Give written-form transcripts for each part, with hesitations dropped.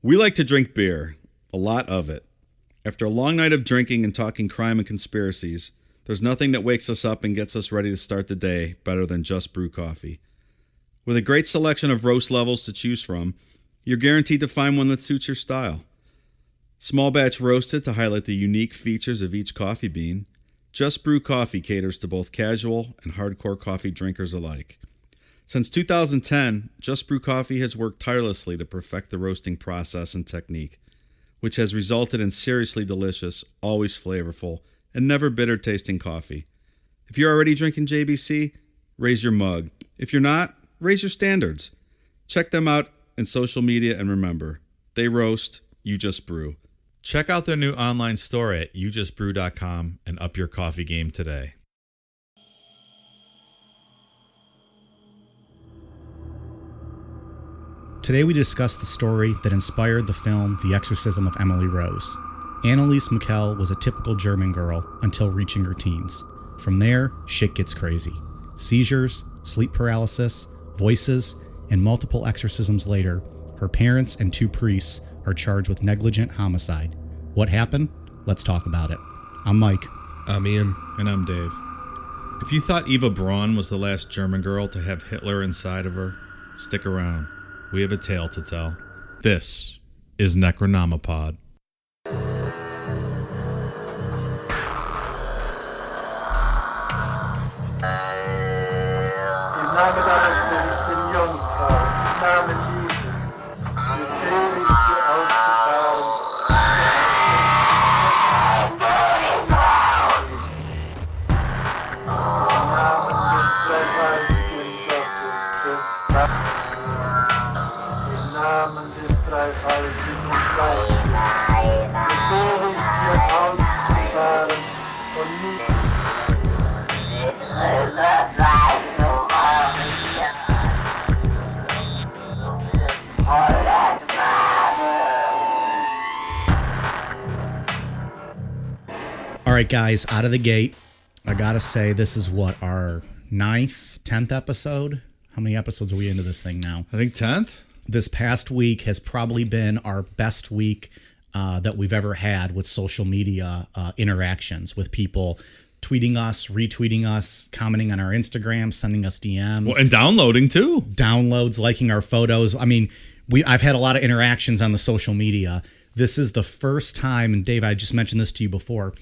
We like to drink beer, a lot of it. After a long night of drinking and talking crime and conspiracies, there's nothing that wakes us up and gets us ready to start the day better than Just Brew coffee. With a great selection of roast levels to choose from, you're guaranteed to find one that suits your style. Small batch roasted to highlight the unique features of each coffee bean, Just Brew coffee caters to both casual and hardcore coffee drinkers alike. Since 2010, Just Brew Coffee has worked tirelessly to perfect the roasting process and technique, which has resulted in seriously delicious, always flavorful, and never bitter tasting coffee. If you're already drinking JBC, raise your mug. If you're not, raise your standards. Check them out in social media and remember, they roast, you just brew. Check out their new online store at youjustbrew.com and up your coffee game today. Today we discuss the story that inspired the film The Exorcism of Emily Rose. Anneliese Michel was a typical German girl until reaching her teens. From there, shit gets crazy. Seizures, sleep paralysis, voices, and multiple exorcisms later, her parents and 2 priests are charged with negligent homicide. What happened? Let's talk about it. I'm Mike. I'm Ian. And I'm Dave. If you thought Eva Braun was the last German girl to have Hitler inside of her, stick around. We have a tale to tell. This is Necronomipod. All right, guys, out of the gate, I gotta say this is what, our 9th, 10th episode? How many episodes are we into this thing now? I think 10th? This past week has probably been our best week that we've ever had with social media interactions with people tweeting us, retweeting us, commenting on our Instagram, sending us DMs. Well, and downloading too. Downloads, liking our photos. I mean, I've had a lot of interactions on the social media. This is the first time, and Dave, I just mentioned this to you before,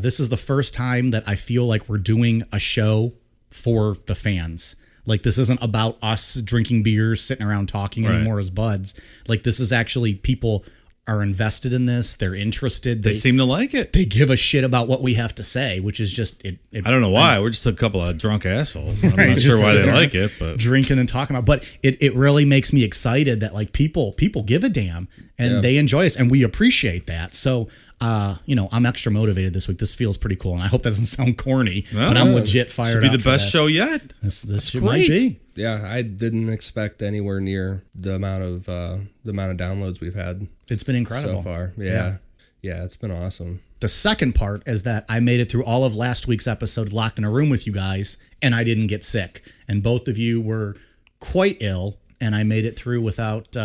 this is the first time that I feel like we're doing a show for the fans. Like, this isn't about us drinking beers, sitting around talking anymore as buds. Like, this is actually, people are invested in this. They're interested. They seem to like it. They give a shit about what we have to say, which is just... I don't know why. We're just a couple of drunk assholes. I'm not sure why they like it, but... Drinking and talking about. But it really makes me excited that, like, people give a damn, and they enjoy us, and we appreciate that. So... I'm extra motivated this week. This feels pretty cool, and I hope that doesn't sound corny, but I'm legit fired up. Should be the best show yet. This might be. Yeah, I didn't expect anywhere near the amount of downloads we've had. It's been incredible so far. Yeah, it's been awesome. The second part is that I made it through all of last week's episode locked in a room with you guys, and I didn't get sick. And both of you were quite ill, and I made it through without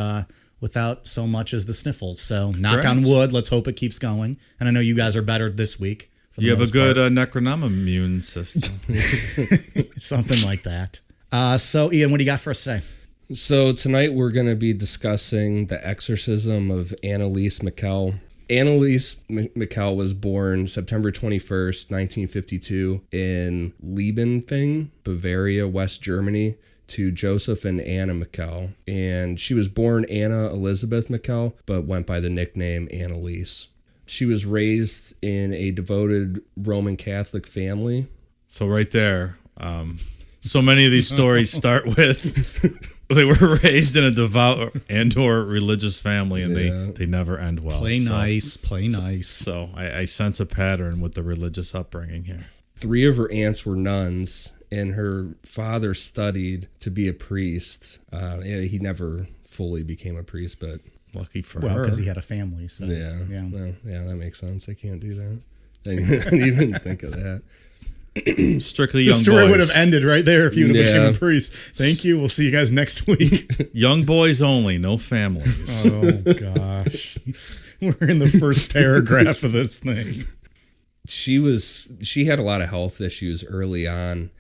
so much as the sniffles. So knock on wood. Let's hope it keeps going. And I know you guys are better this week. You have a good Necronom immune system. Something like that. So Ian, what do you got for us today? So tonight we're going to be discussing the exorcism of Anneliese Michel. Anneliese Michel was born September 21st, 1952 in Liebenfing, Bavaria, West Germany, to Joseph and Anna Michel. And she was born Anna Elizabeth Michel, but went by the nickname Anneliese. She was raised in a devoted Roman Catholic family. So right there, so many of these stories start with they were raised in a devout and/or religious family, and they never end well. Play nice. So I sense a pattern with the religious upbringing here. 3 of her aunts were nuns, and her father studied to be a priest. He never fully became a priest, but lucky for her. Well, because he had a family. So yeah, that makes sense. I can't do that. I didn't even think of that. Strictly The young story boys. would have ended right there if you would have Yeah. become a priest. Thank you. We'll see you guys next week. Young boys only, no families. Oh, gosh. We're in the first paragraph of this thing. She had a lot of health issues early on.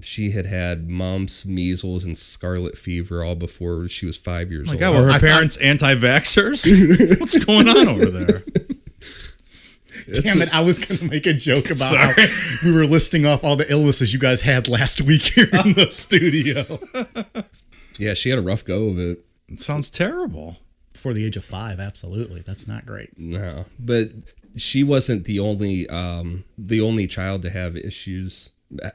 She had mumps, measles, and scarlet fever all before she was 5 years Oh my old. God, were her I parents anti-vaxxers? What's going on over there? Damn it, I was going to make a joke about how we were listing off all the illnesses you guys had last week here in the studio. Yeah, she had a rough go of it. It sounds terrible. Before the age of 5, absolutely. That's not great. No, but she wasn't the only child to have issues,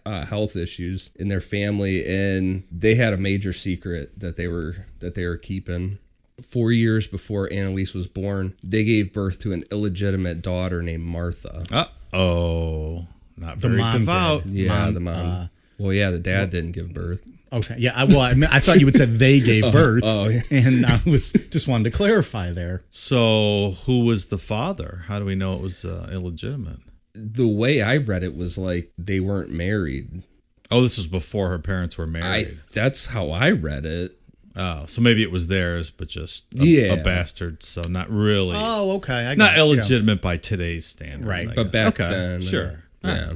health issues in their family, and they had a major secret that they were keeping. 4 years before Anneliese was born, they gave birth to an illegitimate daughter named Martha. Uh-oh. Not The very mom devout. did. Yeah, the mom. The dad didn't give birth. Okay, yeah. I thought you would say they gave birth, yeah. and I was just wanted to clarify there. So who was the father? How do we know it was illegitimate? The way I read it was like they weren't married. Oh, this was before her parents were married. That's how I read it. Oh, so maybe it was theirs, but just a bastard. So not really. Oh, okay. I not got it. illegitimate by today's standards. Right. I But guess. back then, Sure. Yeah.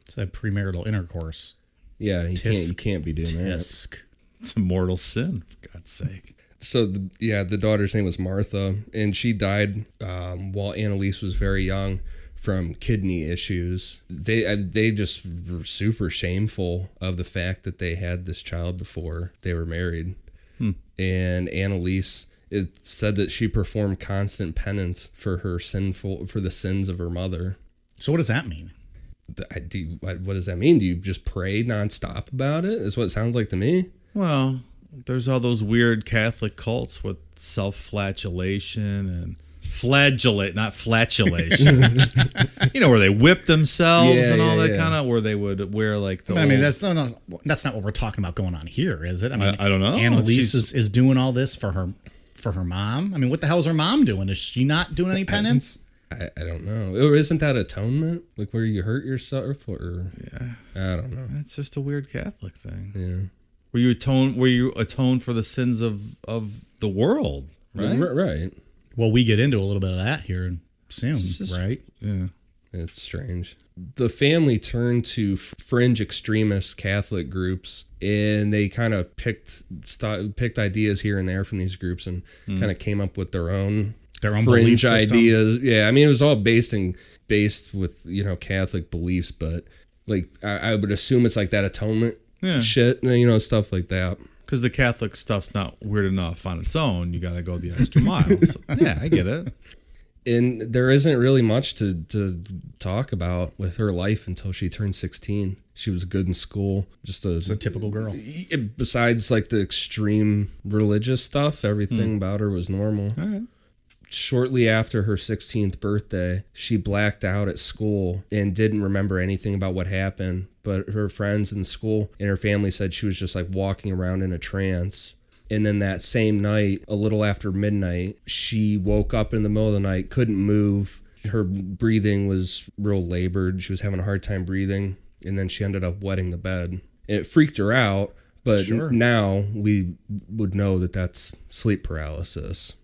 It's a premarital intercourse. Yeah, you can't be doing that. Tisk. It's a mortal sin, for God's sake. So the daughter's name was Martha, and she died while Anneliese was very young from kidney issues. They just were super shameful of the fact that they had this child before they were married. And Anneliese, it said that she performed constant penance for the sins of her mother. So what does that mean? What does that mean? Do you just pray nonstop about it? Is what it sounds like to me. Well, there's all those weird Catholic cults with self-flagellation and not flatulation. Where they whip themselves and all that kind of, where they would wear like the. I mean, that's not what we're talking about going on here, is it? I mean, I don't know. Anneliese is doing all this for her mom. I mean, what the hell is her mom doing? Is she not doing any penance? I don't know. Or isn't that atonement? Like where you hurt yourself? Or I don't know. It's just a weird Catholic thing. Yeah. Where you atone for the sins of the world, right? Right. Well, we get into a little bit of that here soon, right? Yeah. It's strange. The family turned to fringe extremist Catholic groups, and they kind of picked ideas here and there from these groups, and kind of came up with their own belief fringe system. ideas. Yeah, I mean, it was all based with Catholic beliefs, but like I would assume it's like that atonement shit, stuff like that. Because the Catholic stuff's not weird enough on its own. You got to go the extra mile. So, yeah, I get it. And there isn't really much to talk about with her life until she turned 16. She was good in school. Just a typical girl. Besides like the extreme religious stuff, everything about her was normal. All right. Shortly after her 16th birthday, she blacked out at school and didn't remember anything about what happened. But her friends in school and her family said she was just like walking around in a trance. And then that same night, a little after midnight, she woke up in the middle of the night, couldn't move. Her breathing was real labored. She was having a hard time breathing. And then she ended up wetting the bed. And it freaked her out. But now we would know that that's sleep paralysis.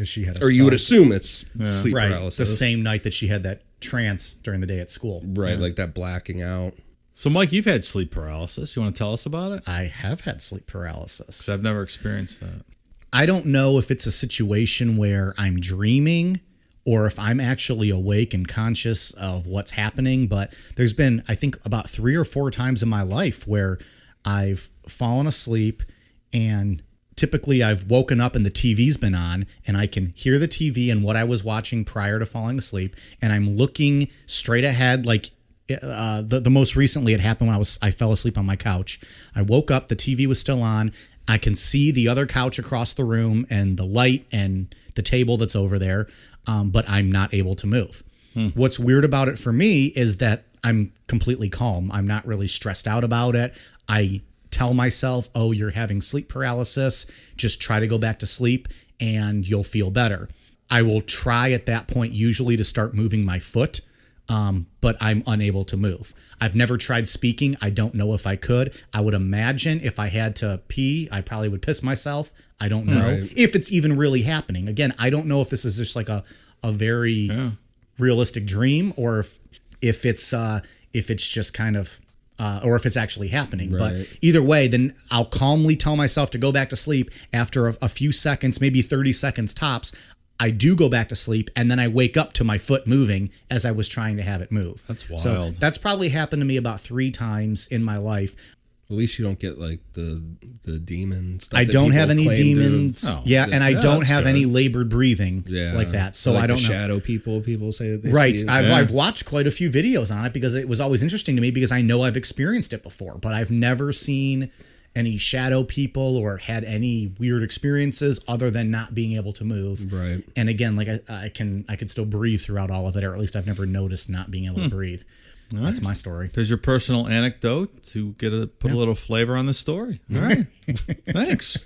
She had you would assume it's sleep right, paralysis. the same night that she had that trance during the day at school. Right, like that blacking out. So, Mike, you've had sleep paralysis. You want to tell us about it? I have had sleep paralysis. Because I've never experienced that. I don't know if it's a situation where I'm dreaming or if I'm actually awake and conscious of what's happening, but there's been, I think, about 3 or 4 times in my life where I've fallen asleep, and typically I've woken up and the TV's been on and I can hear the TV and what I was watching prior to falling asleep, and I'm looking straight ahead. Like the most recently it happened when I fell asleep on my couch. I woke up, the TV was still on. I can see the other couch across the room and the light and the table that's over there, but I'm not able to move. What's weird about it for me is that I'm completely calm. I'm not really stressed out about it. I tell myself, oh, you're having sleep paralysis. Just try to go back to sleep and you'll feel better. I will try at that point usually to start moving my foot but I'm unable to move. I've never tried speaking. I don't know if I could. I would imagine if I had to pee, I probably would piss myself. I don't know if it's even really happening. Again, I don't know if this is just like a very realistic dream, or if it's just kind of or if it's actually happening. Right. But either way, then I'll calmly tell myself to go back to sleep. After a few seconds, maybe 30 seconds tops, I do go back to sleep, and then I wake up to my foot moving as I was trying to have it move. That's wild. So that's probably happened to me about 3 times in my life. At least you don't get like the demon stuff. I that don't people have any claim to- demons. And I don't that's have good. any labored breathing like that. So like I don't the know. shadow people say that they Right. see it. I've watched quite a few videos on it because it was always interesting to me, because I know I've experienced it before, but I've never seen any shadow people or had any weird experiences other than not being able to move. Right. And again, like I could still breathe throughout all of it, or at least I've never noticed not being able to breathe. That's my story. There's your personal anecdote to put a little flavor on the story. All right. Thanks.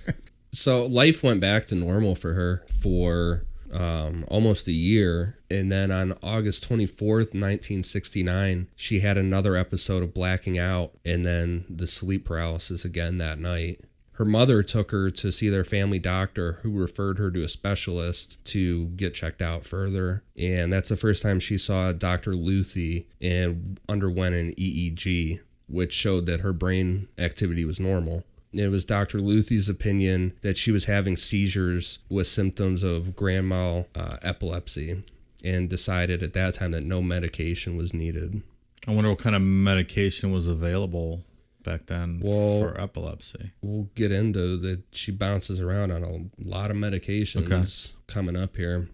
So life went back to normal for her for almost a year. And then on August 24th, 1969, she had another episode of blacking out and then the sleep paralysis again that night. Her mother took her to see their family doctor, who referred her to a specialist to get checked out further. And that's the first time she saw Dr. Luthi and underwent an EEG, which showed that her brain activity was normal. It was Dr. Luthi's opinion that she was having seizures with symptoms of grand mal epilepsy, and decided at that time that no medication was needed. I wonder what kind of medication was available back then for epilepsy. We'll get into that. She bounces around on a lot of medications coming up here.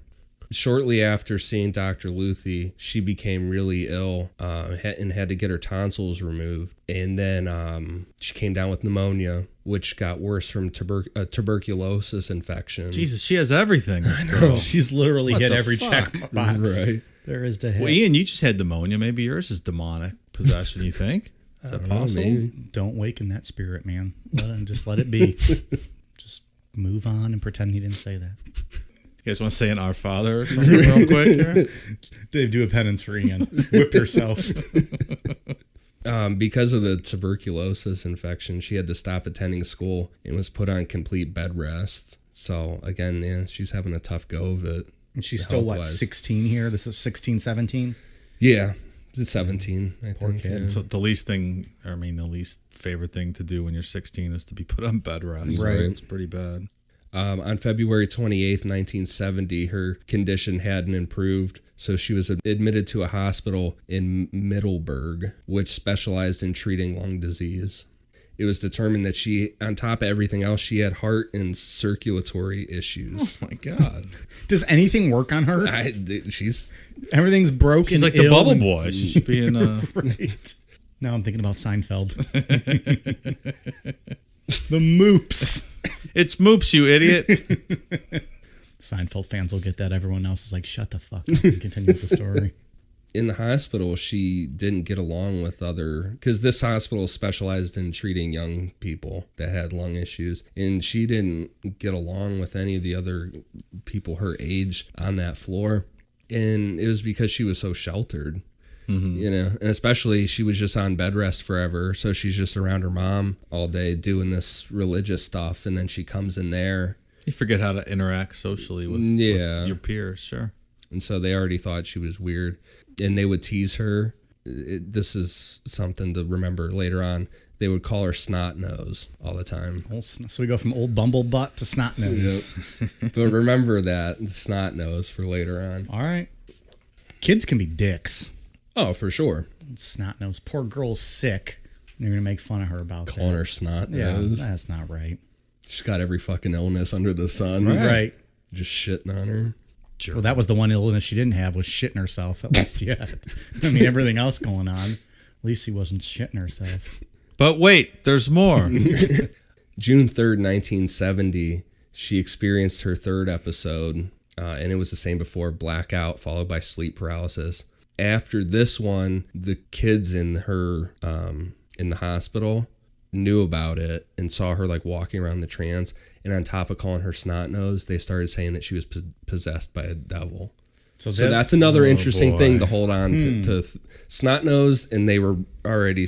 Shortly after seeing Dr. Luthi, she became really ill and had to get her tonsils removed. And then she came down with pneumonia, which got worse from tuberculosis infection. Jesus, she has everything. This girl. She's literally What hit the every fuck? check box Right. there is to hit. Well, Ian, you just had pneumonia. Maybe yours is demonic possession, you think? Is that possible? Maybe. Don't waken that spirit, man. Just let it be. Just move on and pretend he didn't say that. You guys want to say an Our Father or something real quick here? Dave, do a penance for Ian. Whip yourself. Because of the tuberculosis infection, she had to stop attending school and was put on complete bed rest. So again, she's having a tough go of it. And she's still, what, 16 here? This is 16, 17? Yeah, it's 17, I think. kid. Yeah. So the least favorite thing to do when you're 16 is to be put on bed rest. Right. It's pretty bad. On February 28th, 1970, her condition hadn't improved, so she was admitted to a hospital in Middelburg, which specialized in treating lung disease. It was determined that she, on top of everything else, she had heart and circulatory issues. Oh my God. Does anything work on her? Everything's broken. She's like the bubble boy. She should be in a... Right. Now I'm thinking about Seinfeld. The Moops. It's Moops, you idiot. Seinfeld fans will get that. Everyone else is like, shut the fuck up and continue with the story. In the hospital, she didn't get along with because this hospital specialized in treating young people that had lung issues, and she didn't get along with any of the other people her age on that floor. And it was because she was so sheltered. Mm-hmm. And especially she was just on bed rest forever, so she's just around her mom all day doing this religious stuff, and then she comes in there. You forget how to interact socially with your peers, sure. And so they already thought she was weird, and they would tease her. This is something to remember later on. They would call her Snot Nose all the time. So we go from old bumble butt to snot nose. Yep. But remember that, Snot Nose, for later on. All right. Kids can be dicks. Oh, for sure. Snot nose. Poor girl's sick. You're going to make fun of her about Calling that. her Snot Yeah, Nose. that's not right. She's got every fucking illness under the sun. Right. Just shitting on her. Sure. Well, that was the one illness she didn't have, was shitting herself, at least yet. I mean, everything else going on. At least she wasn't shitting herself. But wait, there's more. June 3rd, 1970, she experienced her third episode, and it was the same before, blackout followed by sleep paralysis. After this one, the kids in her in the hospital knew about it and saw her like walking around the trance, and on top of calling her Snot Nose, they started saying that she was possessed by a devil. So that's another interesting thing to boy. hold on to Snot-Nosed, and they were already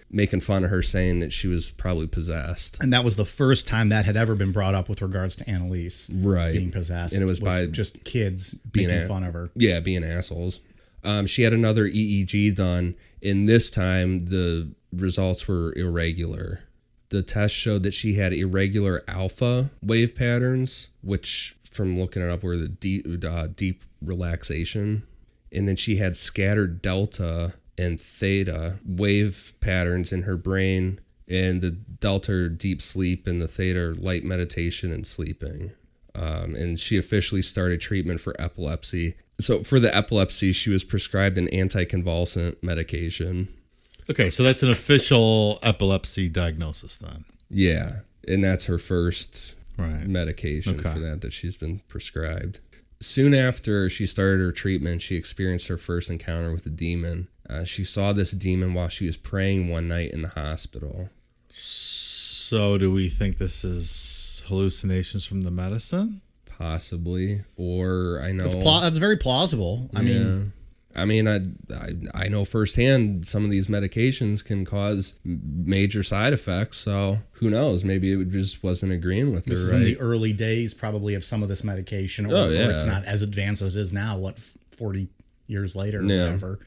making fun of her, saying that she was probably possessed. And that was the first time that had ever been brought up with regards to Anneliese being possessed. And it was by just kids making fun of her. Yeah, being assholes. She had another EEG done, and this time the results were irregular. The test showed that she had irregular alpha wave patterns, which, from looking it up, were the deep relaxation. And then she had scattered delta and theta wave patterns in her brain, and the delta are deep sleep and the theta are light meditation and sleeping. And she officially started treatment for epilepsy. So for the epilepsy, she was prescribed an anticonvulsant medication. Okay, so that's an official epilepsy diagnosis then. Yeah, and that's her first Right. medication for that she's been prescribed. Soon after she started her treatment, she experienced her first encounter with a demon. She saw this demon while she was praying one night in the hospital. So do we think this is hallucinations from the medicine? Possibly, or I know That's very plausible. I mean, I know firsthand some of these medications can cause major side effects. So who knows? Maybe it just wasn't agreeing with her. This is in the early days, probably, of some of this medication, or it's not as advanced as it is now. 40 years later, or whatever.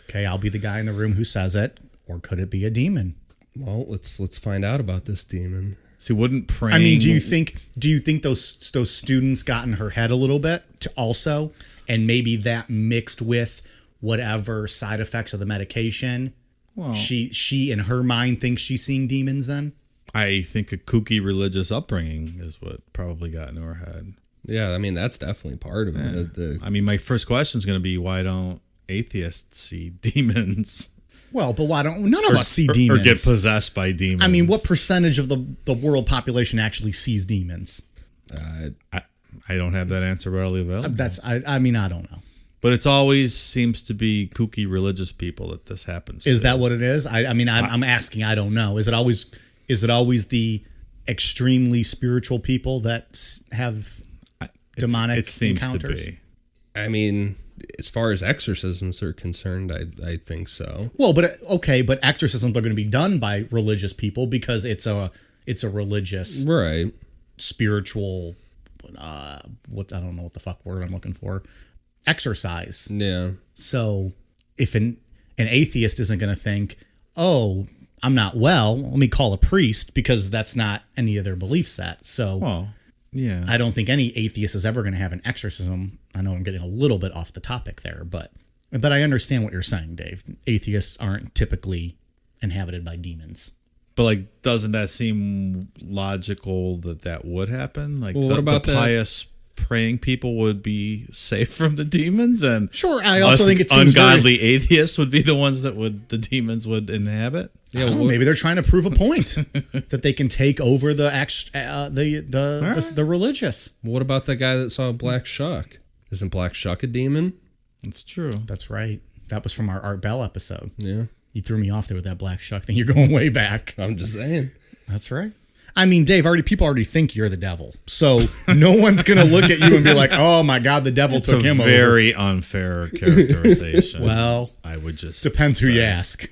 Okay, I'll be the guy in the room who says it, or could it be a demon? Well, let's find out about this demon. See, wouldn't praying... I mean, do you think those students got in her head a little bit to also, and maybe that mixed with whatever side effects of the medication, she in her mind thinks she's seeing demons then? I think a kooky religious upbringing is what probably got into her head. Yeah, I mean, that's definitely part of it. I mean, my first question is going to be, why don't atheists see demons? Well, but why don't none of us see demons? Or get possessed by demons? I mean, what percentage of the world population actually sees demons? I don't have that answer readily available. I mean, I don't know. But it's always seems to be kooky religious people that this happens Is to. that what it is? I'm asking. I don't know. Is it always the extremely spiritual people that have demonic it seems encounters? to be. I mean, as far as exorcisms are concerned, I think so. Well, but exorcisms are going to be done by religious people because it's a religious, right, spiritual. I don't know what the fuck word I'm looking for. Exercise. Yeah. So if an atheist isn't going to think, oh, I'm not well, let me call a priest, because that's not any of their belief set. So yeah, I don't think any atheist is ever going to have an exorcism. I know I'm getting a little bit off the topic there, but I understand what you're saying, Dave. Atheists aren't typically inhabited by demons. But doesn't that seem logical that would happen? What about the pious praying people would be safe from the demons, and sure, I also think it seems ungodly atheists would be the ones that the demons would inhabit. Yeah, maybe they're trying to prove a point that they can take over the religious. What about that guy that saw Black Shuck? Isn't Black Shuck a demon? That's true. That's right. That was from our Art Bell episode. Yeah. You threw me off there with that Black Shuck thing. You're going way back. I'm just saying. That's right. I mean, Dave, people already think you're the devil. So no one's going to look at you and be like, oh my God, the devil took him over. It's a very unfair characterization. Well, I would just depends who you ask.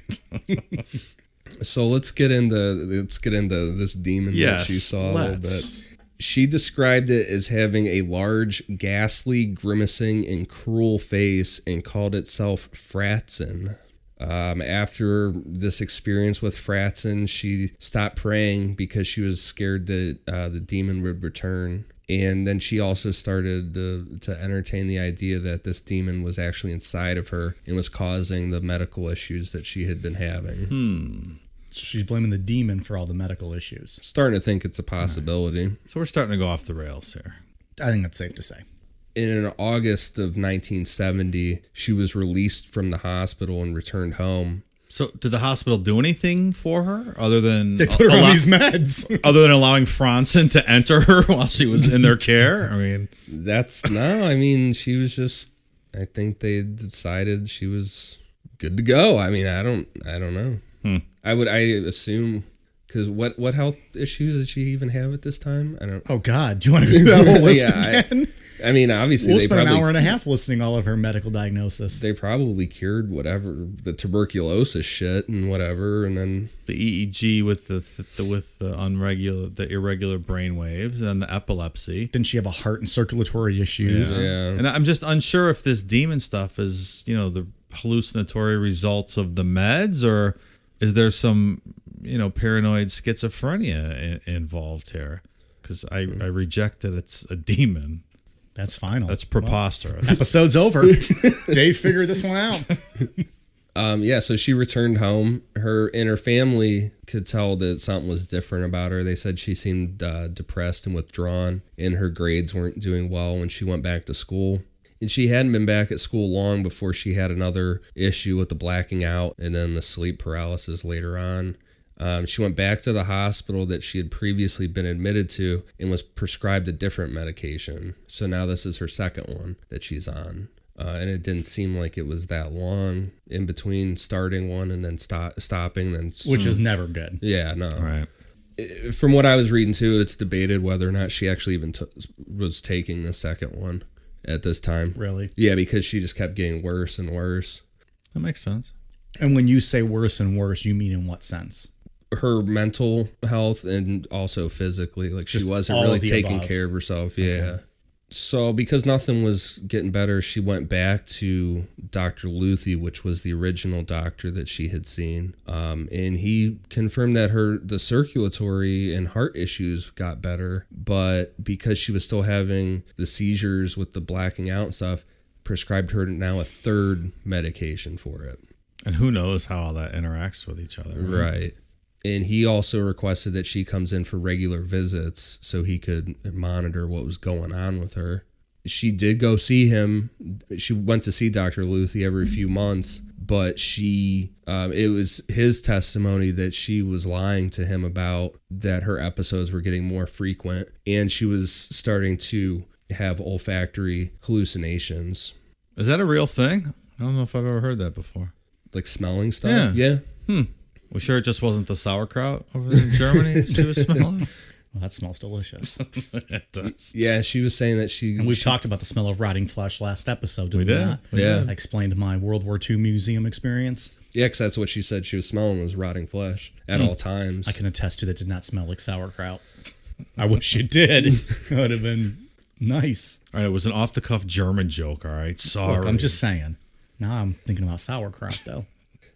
So let's get into this demon that she saw a little bit. She described it as having a large, ghastly, grimacing, and cruel face, and called itself Fratzen. After this experience with Fratzen, she stopped praying because she was scared that the demon would return. And then she also started to entertain the idea that this demon was actually inside of her and was causing the medical issues that she had been having. So she's blaming the demon for all the medical issues. Starting to think it's a possibility. So we're starting to go off the rails here. I think that's safe to say. In August of 1970, she was released from the hospital and returned home. So did the hospital do anything for her other than they put her on these meds? Other than allowing Franzen to enter her while she was in their care? I mean, she was just, I think they decided she was good to go. I mean, I don't know. I assume, because what health issues did she even have at this time? I don't. Oh God, do you want to go through that whole list again? I mean, obviously, We'll they spend an probably hour and a half listening all of her medical diagnosis. they probably cured whatever the tuberculosis shit and whatever, and then The EEG with the irregular brain waves and the epilepsy. Didn't she have a heart and circulatory issues? Yeah. And I'm just unsure if this demon stuff is, the hallucinatory results of the meds, or is there some, paranoid schizophrenia involved here? Because I reject that it's a demon. That's final. That's preposterous. Episode's over. Dave figured this one out. So she returned home. Her family could tell that something was different about her. They said she seemed depressed and withdrawn, and her grades weren't doing well when she went back to school. And she hadn't been back at school long before she had another issue with the blacking out and then the sleep paralysis later on. She went back to the hospital that she had previously been admitted to and was prescribed a different medication. So now this is her second one that she's on. And it didn't seem like it was that long in between starting one and then stopping. Which is never good. Yeah, no. Right. From what I was reading too, it's debated whether or not she actually even was taking the second one at this time. Really? Yeah, because she just kept getting worse and worse. That makes sense. And when you say worse and worse, you mean in what sense? Her mental health and also physically, like Just she wasn't all really of the taking above. care of herself. Yeah. So because nothing was getting better, she went back to Dr. Luthi, which was the original doctor that she had seen. And he confirmed that the circulatory and heart issues got better, but because she was still having the seizures with the blacking out and stuff, prescribed her now a third medication for it. And who knows how all that interacts with each other. Right. And he also requested that she comes in for regular visits so he could monitor what was going on with her. She did go see him. She went to see Dr. Luthi every few months, but it was his testimony that she was lying to him about that her episodes were getting more frequent and she was starting to have olfactory hallucinations. Is that a real thing? I don't know if I've ever heard that before. Like smelling stuff? Yeah. Well, sure, it just wasn't the sauerkraut over there in Germany she was smelling. Well, that smells delicious. It does. Yeah, she was saying that And we've talked about the smell of rotting flesh last episode, didn't we? did. Not? Yeah. I explained my World War II museum experience. Yeah, because that's what she said she was smelling was rotting flesh at all times. I can attest to that. It did not smell like sauerkraut. I wish it did. It would have been nice. All right, it was an off-the-cuff German joke, all right? Sorry. Look, I'm just saying. Now I'm thinking about sauerkraut, though.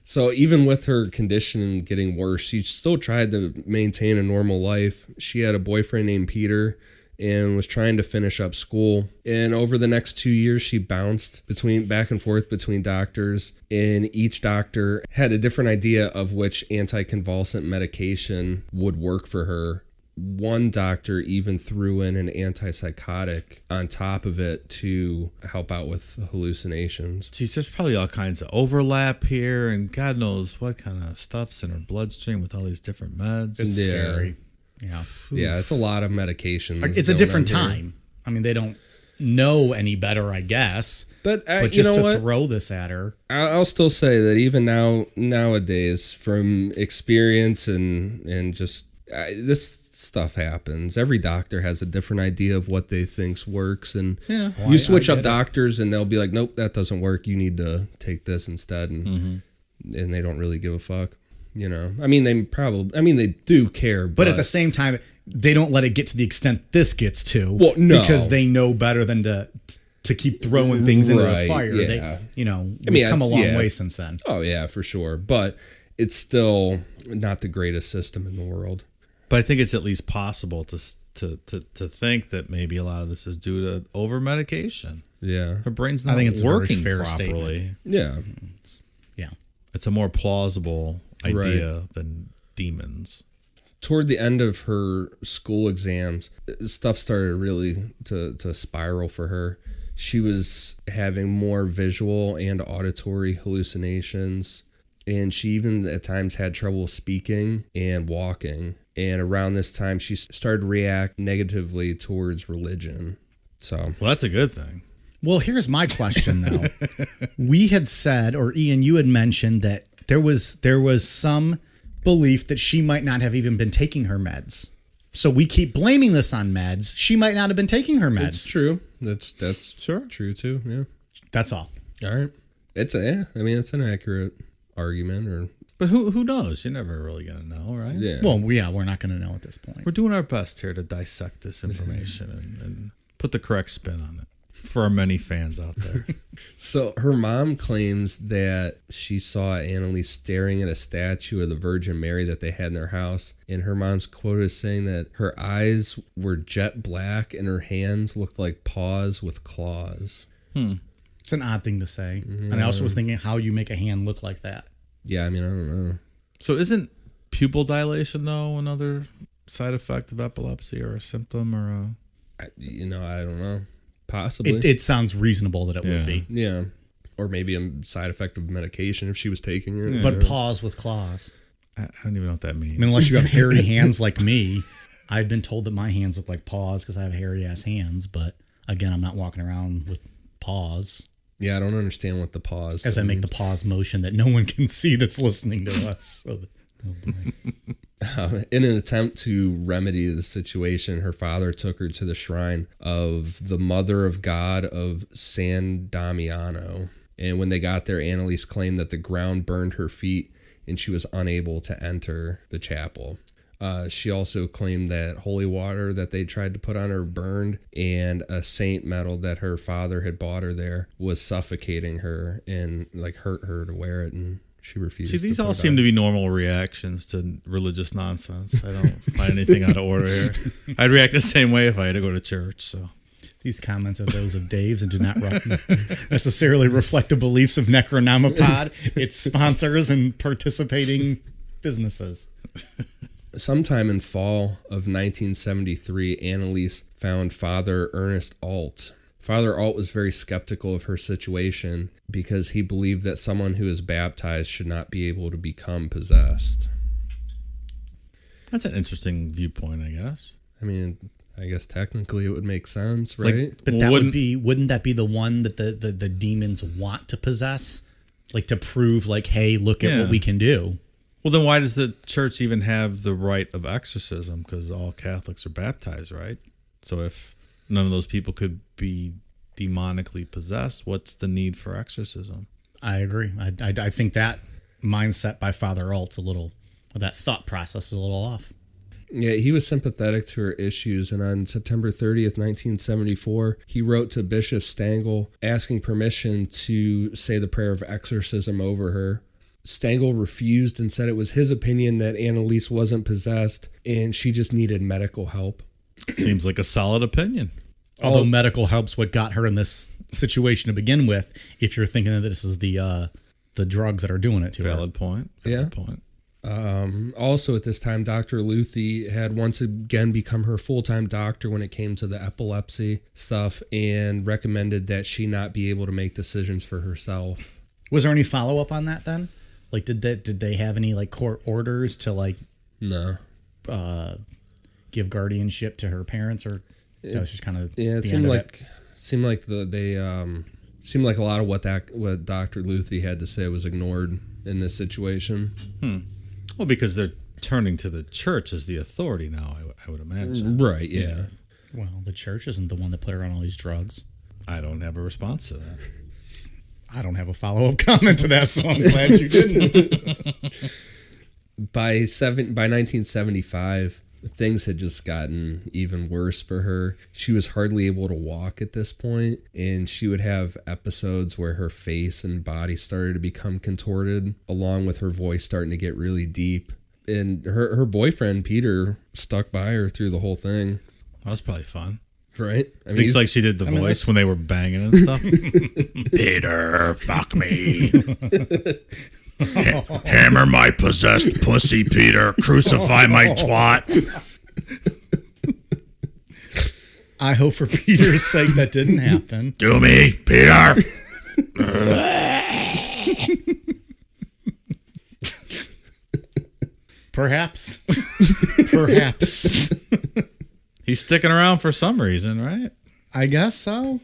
So even with her condition getting worse, she still tried to maintain a normal life. She had a boyfriend named Peter and was trying to finish up school. And over the next 2 years, she bounced back and forth between doctors. And each doctor had a different idea of which anticonvulsant medication would work for her. One doctor even threw in an antipsychotic on top of it to help out with hallucinations. Geez, there's probably all kinds of overlap here, and God knows what kind of stuff's in her bloodstream with all these different meds. It's Yeah. scary. Yeah. Yeah, it's a lot of medication. It's a different time. I mean, they don't know any better, I guess. But But you just know to what? throw this at her. I'll still say that even nowadays, from experience and just this stuff happens. Every doctor has a different idea of what they think's works, and Yeah. you switch I up get it. doctors, and they'll be like, "Nope, that doesn't work. You need to take this instead," and they don't really give a fuck. You know, I mean, they do care, But at the same time, they don't let it get to the extent this gets to. Well, no. Because they know better than to keep throwing things into the Right, fire. yeah. We've come a long yeah. way since then. Oh yeah, for sure. But it's still not the greatest system in the world. But I think it's at least possible to think that maybe a lot of this is due to over medication. Yeah, Her brain's not think it's a very working fair properly. yeah. Yeah. It's a more plausible idea than demons. Toward the end of her school exams, stuff started really to spiral for her. She was having more visual and auditory hallucinations, and she even at times had trouble speaking and walking. And around this time, she started to react negatively towards religion. So, Well, that's a good thing. Well, here's my question, though. We had said, or Ian, you had mentioned that there was some belief that she might not have even been taking her meds. So we keep blaming this on meds. She might not have been taking her meds. It's true. That's Sure. true too. Yeah. That's all. All right. It's an accurate argument. Or But who knows? You're never really going to know, right? yeah. Well, yeah, we're not going to know at this point. We're doing our best here to dissect this information and put the correct spin on it for our many fans out there. So her mom claims that she saw Anneliese staring at a statue of the Virgin Mary that they had in their house. And her mom's quote is saying that her eyes were jet black and her hands looked like paws with claws. It's an odd thing to say. And I also was thinking how you make a hand look like that. Yeah, I mean, I don't know. So isn't pupil dilation, though, another side effect of epilepsy or a symptom or a... I don't know. Possibly. It sounds reasonable that it would be. Yeah. Or maybe a side effect of medication if she was taking it. But paws with claws. I don't even know what that means. I mean, unless you have hairy hands like me. I've been told that my hands look like paws because I have hairy ass hands. But again, I'm not walking around with paws. Yeah, I don't understand what the pause As I make the pause motion that no one can see that's listening to us. So, oh boy. In an attempt to remedy the situation, her father took her to the shrine of the Mother of God of San Damiano. And when they got there, Anneliese claimed that the ground burned her feet and she was unable to enter the chapel. She also claimed that holy water that they tried to put on her burned, and a saint medal that her father had bought her there was suffocating her and like hurt her to wear it, and she refused. See, these to all put seem on. to be normal reactions to religious nonsense. I don't find anything out of order here. I'd react the same way if I had to go to church. So These comments are those of Dave's and do not necessarily reflect the beliefs of Necronomipod, its sponsors, and participating businesses. Sometime in fall of 1973, Anneliese found Father Ernest Alt. Father Alt was very skeptical of her situation because he believed that someone who is baptized should not be able to become possessed. that's an interesting viewpoint, I guess. I mean, I guess technically it would make sense, right? But that wouldn't that be the one that the demons want to possess? Like to prove like, hey, look at what we can do. Well, then why does the church even have the rite of exorcism? Because all Catholics are baptized, right? So if none of those people could be demonically possessed, what's the need for exorcism? I agree. I think that mindset by Father Alt's a little, that thought process is a little off. Yeah, he was sympathetic to her issues, and on September 30th, 1974, he wrote to Bishop Stangl asking permission to say the prayer of exorcism over her. Stangl refused and said it was his opinion that Anneliese wasn't possessed and she just needed medical help. Seems like a solid opinion. Although medical help's what got her in this situation to begin with, if you're thinking that this is the drugs that are doing it to her. Valid point. Valid point. Also at this time, Dr. Luthi had once again become her full-time doctor when it came to the epilepsy stuff and recommended that she not be able to make decisions for herself. Was there any follow-up on that then? Like, did they have any like court orders to like No. Give guardianship to her parents, or that was just kind of it seemed like seemed like a lot of what Dr. Luthi had to say was ignored in this situation. Well, because they're turning to the church as the authority now, I would imagine. Right, yeah. Well, the church isn't the one that put her on all these drugs. I don't have a response to that. I don't have a follow-up comment to that, so I'm glad you didn't. By 1975, things had just gotten even worse for her. She was hardly able to walk at this point, and she would have episodes where her face and body started to become contorted, along with her voice starting to get really deep. And her boyfriend, Peter, stuck by her through the whole thing. That was probably fun. Right? I mean, Things like she did the voice when they were banging and stuff. Peter, fuck me. Hammer my possessed pussy, Peter. Crucify my twat. I hope for Peter's sake that didn't happen. Do me, Peter. Perhaps. Perhaps. He's sticking around for some reason, right? I guess so.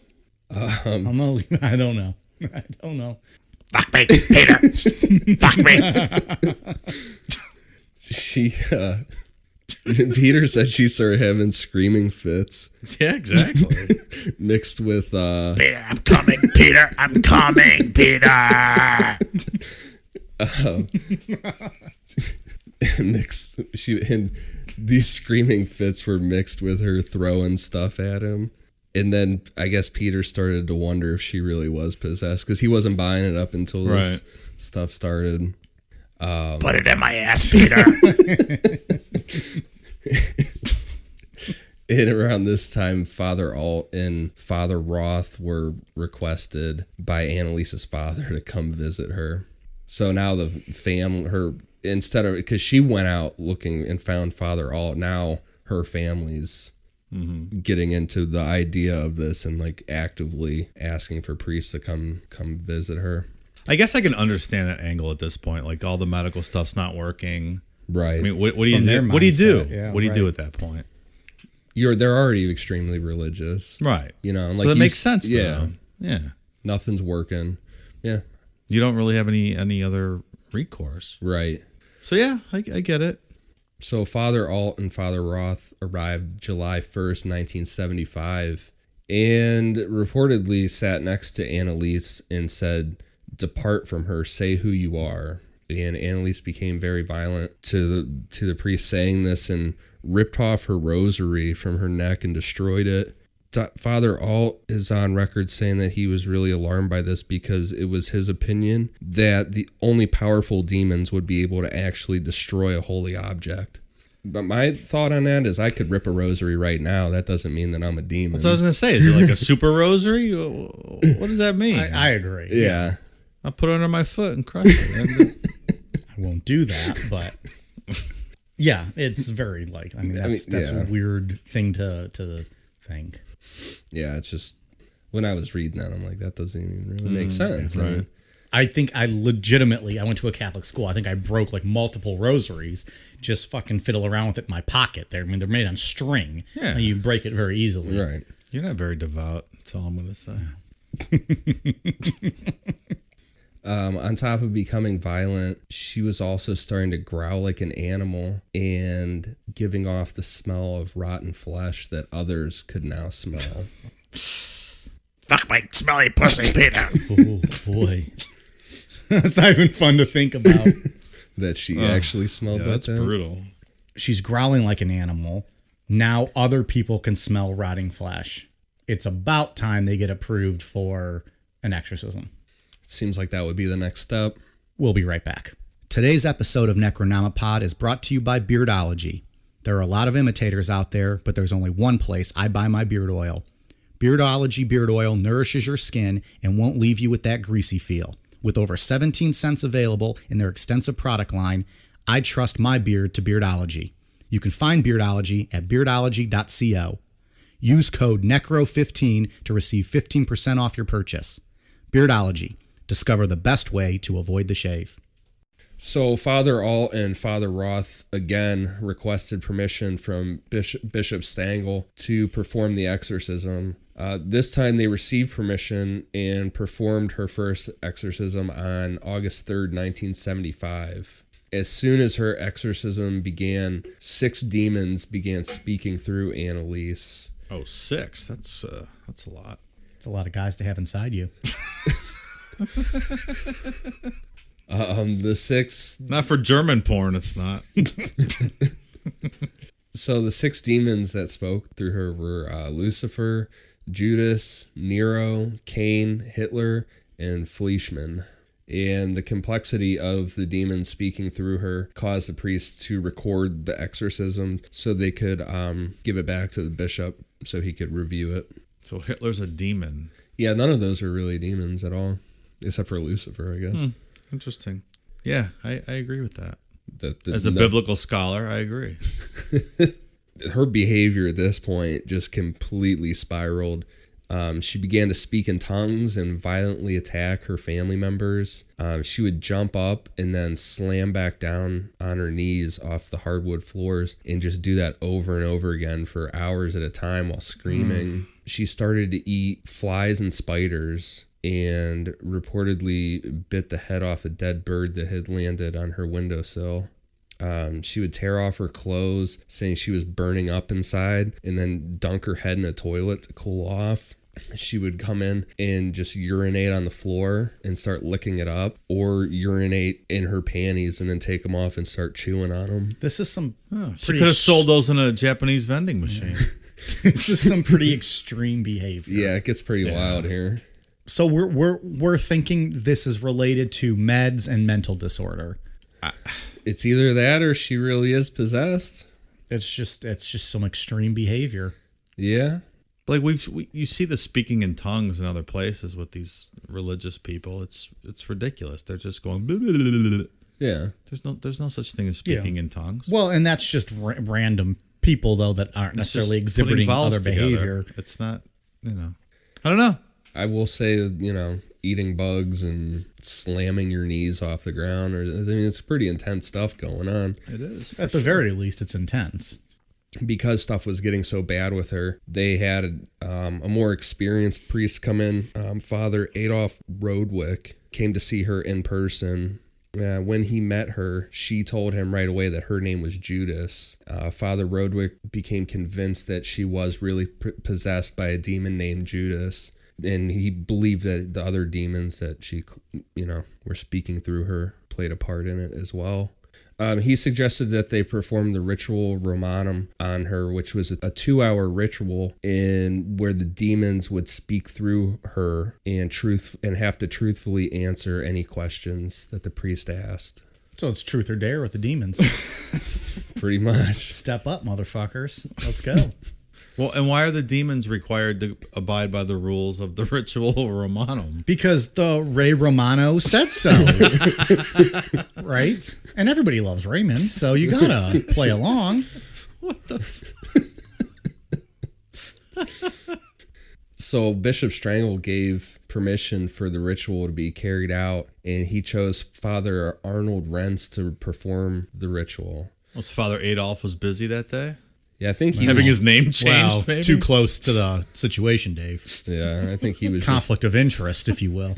I don't know. I don't know. Fuck me, Peter. Fuck me. Peter said she started having screaming fits. Yeah, exactly. Mixed with Peter, I'm coming, Peter. I'm coming, Peter. And these screaming fits were mixed with her throwing stuff at him. And then I guess Peter started to wonder if she really was possessed, because he wasn't buying it up until this stuff started. Put it in my ass, Peter. And around this time, Father Alt and Father Roth were requested by Anneliese's father to come visit her. So now the family, instead of, because she went out looking and found Father Alt, now her family's getting into the idea of this and like actively asking for priests to come visit her. I guess I can understand that angle at this point. Like, all the medical stuff's not working. Right. I mean, what do you do? What do you do? What do you do at that point? They're already extremely religious. Right. You know, and so that makes sense to them. Yeah. Nothing's working. Yeah. You don't really have any other recourse. Right. So yeah, I get it. So Father Alt and Father Roth arrived July 1st, 1975, and reportedly sat next to Anneliese and said, "Depart from her, say who you are." And Anneliese became very violent to the priest saying this and ripped off her rosary from her neck and destroyed it. Father Alt is on record saying that he was really alarmed by this because it was his opinion that the only powerful demons would be able to actually destroy a holy object. But my thought on that is I could rip a rosary right now. That doesn't mean that I'm a demon. That's what I was going to say. Is it like a super rosary? What does that mean? I agree. Yeah. I'll put it under my foot and crush it. I won't do that, but yeah, it's very like, that's a weird thing to think. Yeah, it's just, when I was reading that, I'm like, that doesn't even really make sense. Right. I think I went to a Catholic school. I think I broke like multiple rosaries, just fucking fiddle around with it in my pocket. They're made on string. Yeah. And you break it very easily. Right. You're not very devout, that's all I'm going to say. On top of becoming violent, she was also starting to growl like an animal and giving off the smell of rotten flesh that others could now smell. Fuck my smelly pussy, Peter. Oh, boy. That's not even fun to think about. That she actually smelled that. That's thing. brutal. She's growling like an animal. Now other people can smell rotting flesh. It's about time they get approved for an exorcism. Seems like that would be the next step. We'll be right back. Today's episode of Necronomipod is brought to you by Beardology. There are a lot of imitators out there, but there's only one place I buy my beard oil. Beardology beard oil nourishes your skin and won't leave you with that greasy feel. With over 17 scents available in their extensive product line, I trust my beard to Beardology. You can find Beardology at beardology.co. Use code NECRO15 to receive 15% off your purchase. Beardology. Discover the best way to avoid the shave. So Father Alt and Father Roth again requested permission from Bishop Stangl to perform the exorcism. This time they received permission and performed her first exorcism on August 3rd, 1975. As soon as her exorcism began, 6 demons began speaking through Anneliese. Oh, 6. That's a lot. It's a lot of guys to have inside you. The 6... Not for German porn, it's not. So the 6 demons that spoke through her were Lucifer, Judas, Nero, Cain, Hitler, and Fleischmann. And the complexity of the demons speaking through her caused the priests to record the exorcism so they could give it back to the bishop so he could review it. So Hitler's a demon. Yeah, none of those are really demons at all, except for Lucifer, I guess. Interesting. Yeah, I agree with that. As a biblical scholar, I agree. Her behavior at this point just completely spiraled. She began to speak in tongues and violently attack her family members. She would jump up and then slam back down on her knees off the hardwood floors and just do that over and over again for hours at a time while screaming. She started to eat flies and spiders and reportedly bit the head off a dead bird that had landed on her windowsill. She would tear off her clothes, saying she was burning up inside, and then dunk her head in a toilet to cool off. She would come in and just urinate on the floor and start licking it up, or urinate in her panties and then take them off and start chewing on them. This is some... She could have sold those in a Japanese vending machine. This is some pretty extreme behavior. Yeah, it gets pretty wild here. So we're thinking this is related to meds and mental disorder. It's either that or she really is possessed. It's just some extreme behavior. Yeah. Like you see the speaking in tongues in other places with these religious people. It's ridiculous. They're just going. Blah, blah, blah, blah. Yeah. There's no such thing as speaking in tongues. Well, and that's just random people though that aren't necessarily exhibiting other behavior. Together. It's not. I don't know. I will say, eating bugs and slamming your knees off the ground, it's pretty intense stuff going on. It is. At the very least, it's intense. Because stuff was getting so bad with her, they had a more experienced priest come in. Father Adolf Rodwick came to see her in person. When he met her, she told him right away that her name was Judas. Father Rodwick became convinced that she was really possessed by a demon named Judas. And he believed that the other demons that she, were speaking through her played a part in it as well. He suggested that they perform the ritual Romanum on her, which was a 2-hour ritual where the demons would speak through her and have to truthfully answer any questions that the priest asked. So it's truth or dare with the demons. Pretty much. Step up, motherfuckers. Let's go. Well, and why are the demons required to abide by the rules of the ritual Romanum? Because the Ray Romano said so. Right? And everybody loves Raymond, so you gotta play along. What the... So Bishop Strangle gave permission for the ritual to be carried out, and he chose Father Arnold Rentz to perform the ritual. Was Father Adolf was busy that day? Yeah, I think he having his name changed. Wow, maybe too close to the situation, Dave. Yeah, I think he was conflict of interest, if you will.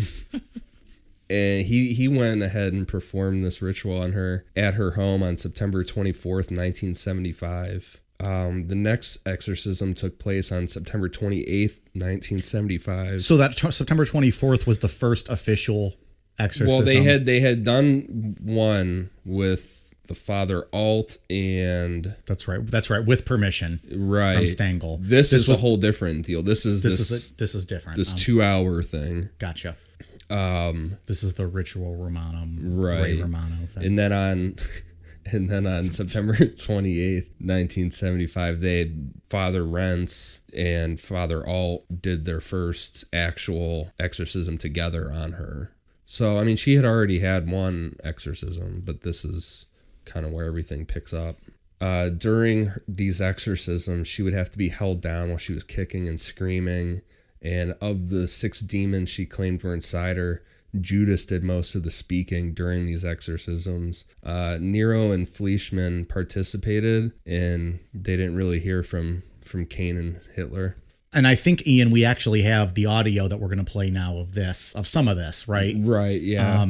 And he went ahead and performed this ritual on her at her home on September 24th, 1975. The next exorcism took place on September 28th, 1975. So that September 24th was the first official exorcism. Well, they had done one with the Father Alt, and that's right, with permission, right, from Stengel. This is a whole different deal. This is different. This 2-hour thing. Gotcha. This is the ritual Romanum, right? Ray Romano thing. And then on September 28th, 1975, Father Rentz and Father Alt did their first actual exorcism together on her. So, I mean, she had already had one exorcism, but this is kind of where everything picks up. During these exorcisms, she would have to be held down while she was kicking and screaming. And of the 6 demons she claimed were inside her, Judas did most of the speaking during these exorcisms. Nero and Fleischmann participated, and they didn't really hear from Cain and Hitler. And I think, Ian, we actually have the audio that we're going to play now of some of this, right? Right, yeah.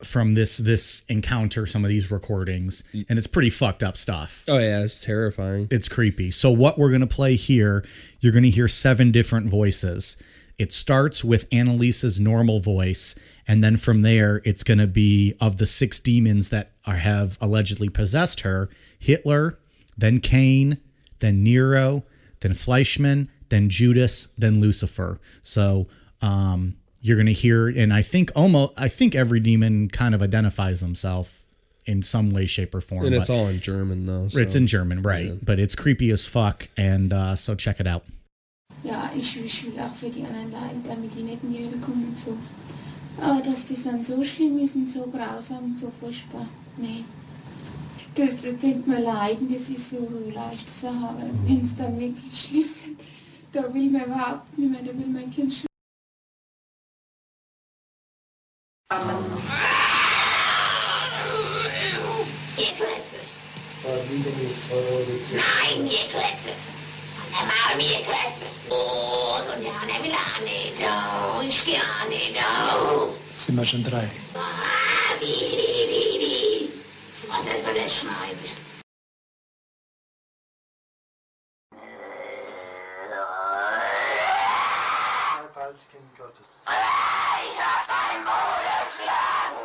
From this encounter, some of these recordings, and it's pretty fucked up stuff. Oh yeah, it's terrifying. It's creepy. So what we're going to play here, you're going to hear 7 different voices. It starts with Anneliese's normal voice, and then from there, it's going to be of the 6 demons that have allegedly possessed her: Hitler, then Cain, then Nero, then Fleischmann, then Judas, then Lucifer. So you're going to hear, and I think every demon kind of identifies themselves in some way, shape, or form. And it's all in German, though. So. It's in German, right. Yeah. But it's creepy as fuck, and so check it out. Ja, ich will auch für die anderen leiden, damit die nicht in die Hölle kommen und so. Aber dass das dann so schlimm ist und so grausam und so furchtbar, nee. Das denkt man leiden, das ist so leicht zu haben. Wenn es dann wirklich schlimm wird, da will man überhaupt nicht mehr, da will mein Kind schon. Gekletze! Nein, Gekletze! Und der Maul mir Gekletze! Oh, so der will auch nicht, oh, ich geh auch nicht, oh! Sind wir schon 3? Wie? Oh, Was ist so der Scheiß? Kind Gottes. Ich hab dein Bruder geschlagen.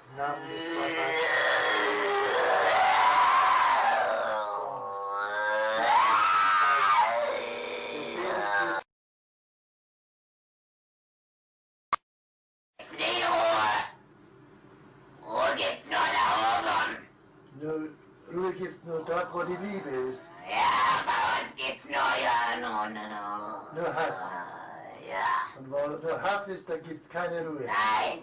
Im Namen des Ruhe gibt's nur dort, wo die Liebe ist. Ja, bei uns gibt's nur Nur Hass. Ja, Und wo nur Hass ist, da gibt's keine Ruhe. nein.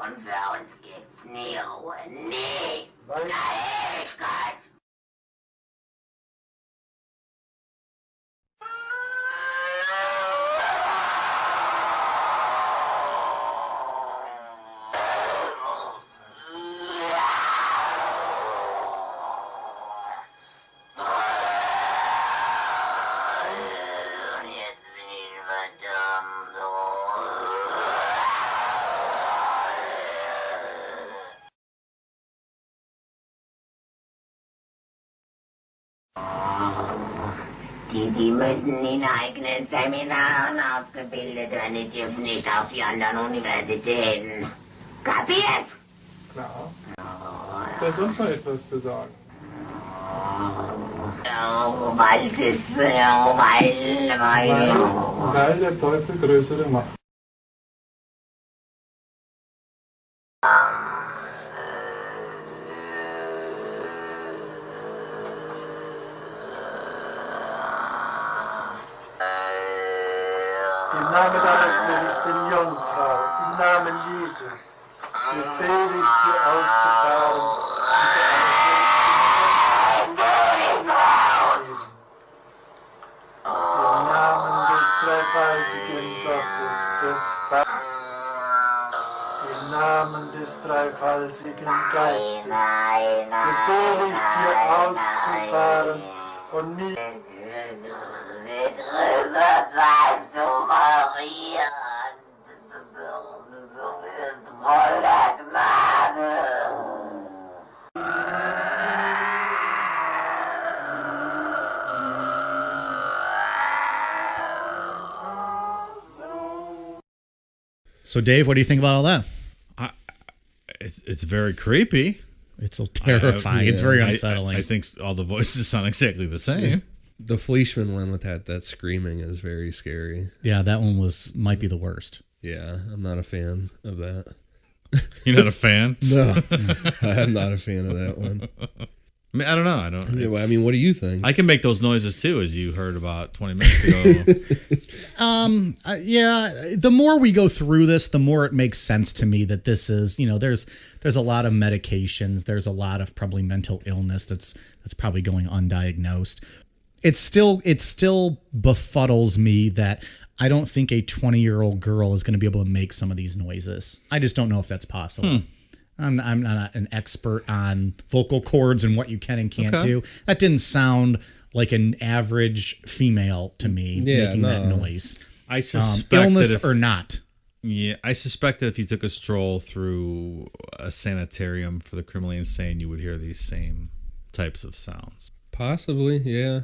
Und für uns gibt's nie Ruhe. Nie. Weil In der Ewigkeit. Und jetzt bin ich verdammt. Die müssen in eigenen Seminaren ausgebildet werden. Die dürfen nicht auf die anderen Universitäten. Kapiert? Klar. Ist da sonst noch etwas zu sagen? Oh, weil das, Weil der Teufel größere Macht. im Namen deines seligen Jungfrau, im Namen Jesu, befehle ich dir auszufahren. Im Namen des dreifaltigen Gottes, des Vaters, im Namen des dreifaltigen Geistes, befehle ich dir auszufahren und nicht So, Dave, what do you think about all that? It's very creepy. It's terrifying. It's very unsettling. I think all the voices sound exactly the same. The Fleischman one with that screaming is very scary. Yeah, that one might be the worst. Yeah, I'm not a fan of that. You're not a fan? No, I'm not a fan of that one. I mean, I don't know. I mean, what do you think? I can make those noises too, as you heard about 20 minutes ago. Yeah, the more we go through this, the more it makes sense to me that this is, there's a lot of medications, there's a lot of probably mental illness that's probably going undiagnosed. It still befuddles me that I don't think a 20-year-old girl is going to be able to make some of these noises. I just don't know if that's possible. I'm not an expert on vocal cords and what you can and can't do. That didn't sound like an average female to me making that noise. I suspect illness or not. Yeah, I suspect that if you took a stroll through a sanitarium for the criminally insane, you would hear these same types of sounds. Possibly, yeah.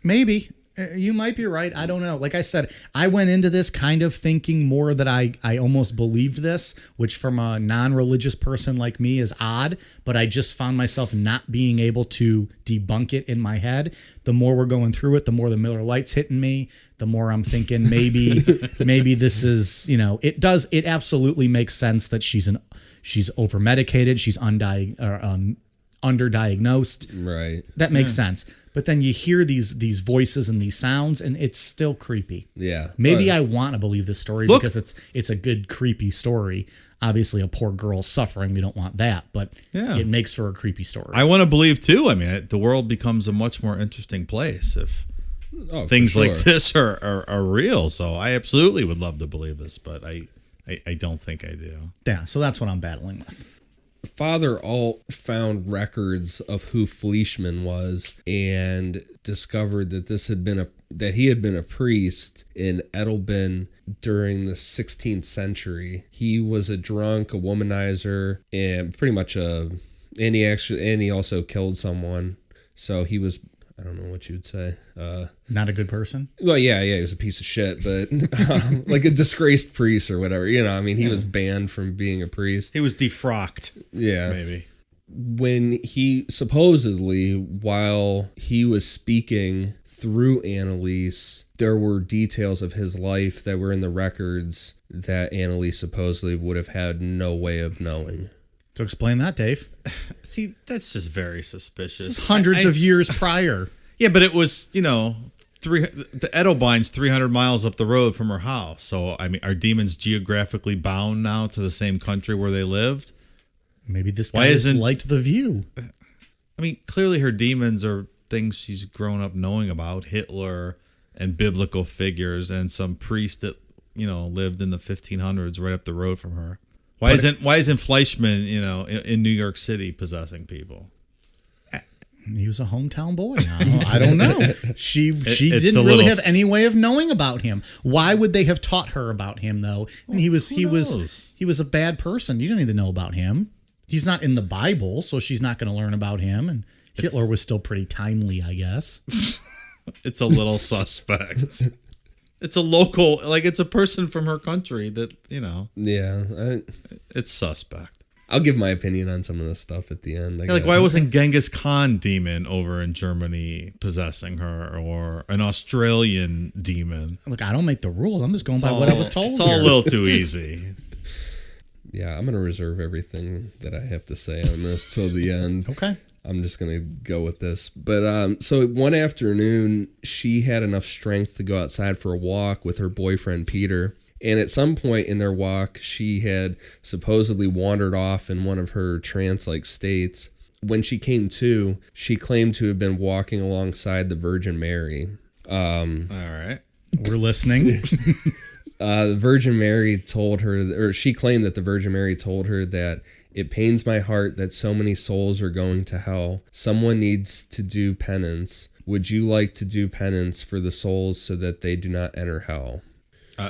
Maybe. You might be right. I don't know. Like I said, I went into this kind of thinking more that I almost believed this, which from a non-religious person like me is odd, but I just found myself not being able to debunk it in my head. The more we're going through it, the more the Miller Lite's hitting me, the more I'm thinking maybe this is, it absolutely makes sense that she's over-medicated, she's underdiagnosed. Right. That makes sense. But then you hear these voices and these sounds, and it's still creepy. Yeah. Maybe I want to believe this story because it's a good, creepy story. Obviously, a poor girl suffering, we don't want that, but it makes for a creepy story. I want to believe, too. I mean, the world becomes a much more interesting place if things like this are real. So I absolutely would love to believe this, but I don't think I do. Yeah, so that's what I'm battling with. Father Alt found records of who Fleischmann was and discovered that he had been a priest in Edelben during the 16th century. He was a drunk, a womanizer, and pretty much and he also killed someone. So he was, I don't know what you'd say. Not a good person? Well, yeah, he was a piece of shit, but like a disgraced priest or whatever. You know, I mean, he was banned from being a priest. He was defrocked. Yeah. Maybe. When he supposedly, while he was speaking through Anneliese, there were details of his life that were in the records that Anneliese supposedly would have had no way of knowing. So explain that, Dave. See, that's just very suspicious. This is hundreds of years prior. Yeah, but it was, the Edelbein's 300 miles up the road from her house. So, I mean, are demons geographically bound now to the same country where they lived? Maybe this guy just liked the view. I mean, clearly her demons are things she's grown up knowing about, Hitler and biblical figures and some priest that, lived in the 1500s right up the road from her. Why isn't Fleischmann, in New York City possessing people? He was a hometown boy. I don't know. She didn't really have any way of knowing about him. Why would they have taught her about him though? And he was a bad person. You don't need to know about him. He's not in the Bible, so she's not going to learn about him. And Hitler was still pretty timely, I guess. It's a little suspect. It's a local, it's a person from her country that, Yeah. It's suspect. I'll give my opinion on some of this stuff at the end. Why wasn't Genghis Khan demon over in Germany possessing her, or an Australian demon? Look, I don't make the rules. I'm just going by what I was told. It's all a little too easy. Yeah, I'm going to reserve everything that I have to say on this till the end. Okay. I'm just going to go with this. But so one afternoon, she had enough strength to go outside for a walk with her boyfriend, Peter. And at some point in their walk, she had supposedly wandered off in one of her trance-like states. When she came to, she claimed to have been walking alongside the Virgin Mary. All right. We're listening. The Virgin Mary told her, or she claimed that the Virgin Mary told her that it pains my heart that so many souls are going to hell. Someone needs to do penance. Would you like to do penance for the souls so that they do not enter hell?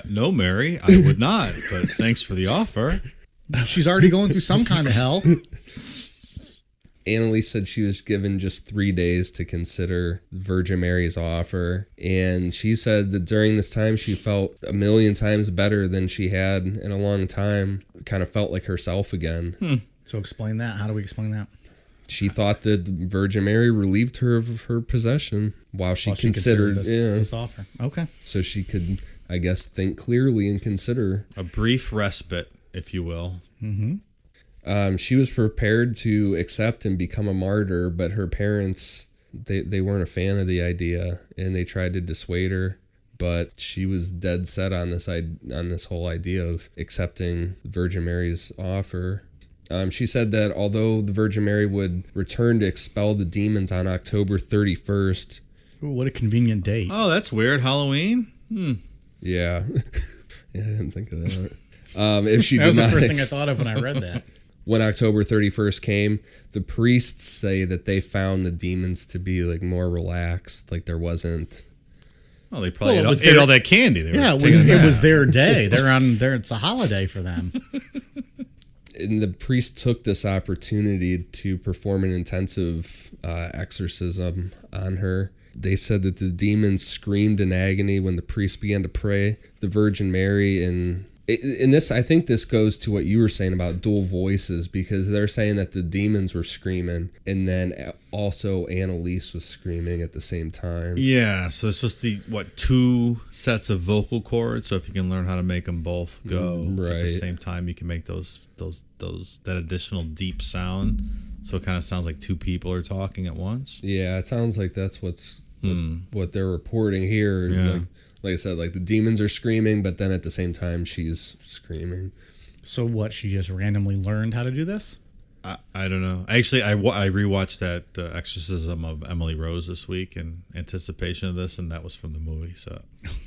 No, Mary, I would not, but thanks for the offer. She's already going through some kind of hell. Anneliese said she was given just 3 days to consider Virgin Mary's offer. And she said that during this time, she felt a million times better than she had in a long time. Kind of felt like herself again. So explain that. How do we explain that? She thought that the Virgin Mary relieved her of her possession while she considered this offer. Okay. So she could, I guess, think clearly and consider. A brief respite, if you will. Mm-hmm. She was prepared to accept and become a martyr, but her parents, they weren't a fan of the idea, and they tried to dissuade her. But she was dead set on this whole idea of accepting Virgin Mary's offer. She said that although the Virgin Mary would return to expel the demons on October 31st. Ooh, what a convenient date. Oh, that's weird. Halloween? Yeah. Yeah, I didn't think of that. If she that was did the not first thing I thought of when I read that. When October 31st came, the priests say that they found the demons to be more relaxed, like there wasn't. Well, they probably ate all that candy. It was their day. They're on there. It's a holiday for them. And the priest took this opportunity to perform an intensive exorcism on her. They said that the demons screamed in agony when the priest began to pray. The Virgin Mary and this, I think this goes to what you were saying about dual voices, because they're saying that the demons were screaming and then also Anneliese was screaming at the same time. Yeah, so there's supposed to be, 2 sets of vocal cords, so if you can learn how to make them both go at the same time, you can make that additional deep sound, so it kind of sounds like 2 people are talking at once. Yeah, it sounds like that's what they're reporting here. Yeah. Like I said, the demons are screaming, but then at the same time, she's screaming. So what, she just randomly learned how to do this? I don't know. Actually, I rewatched that Exorcism of Emily Rose this week in anticipation of this, and that was from the movie, so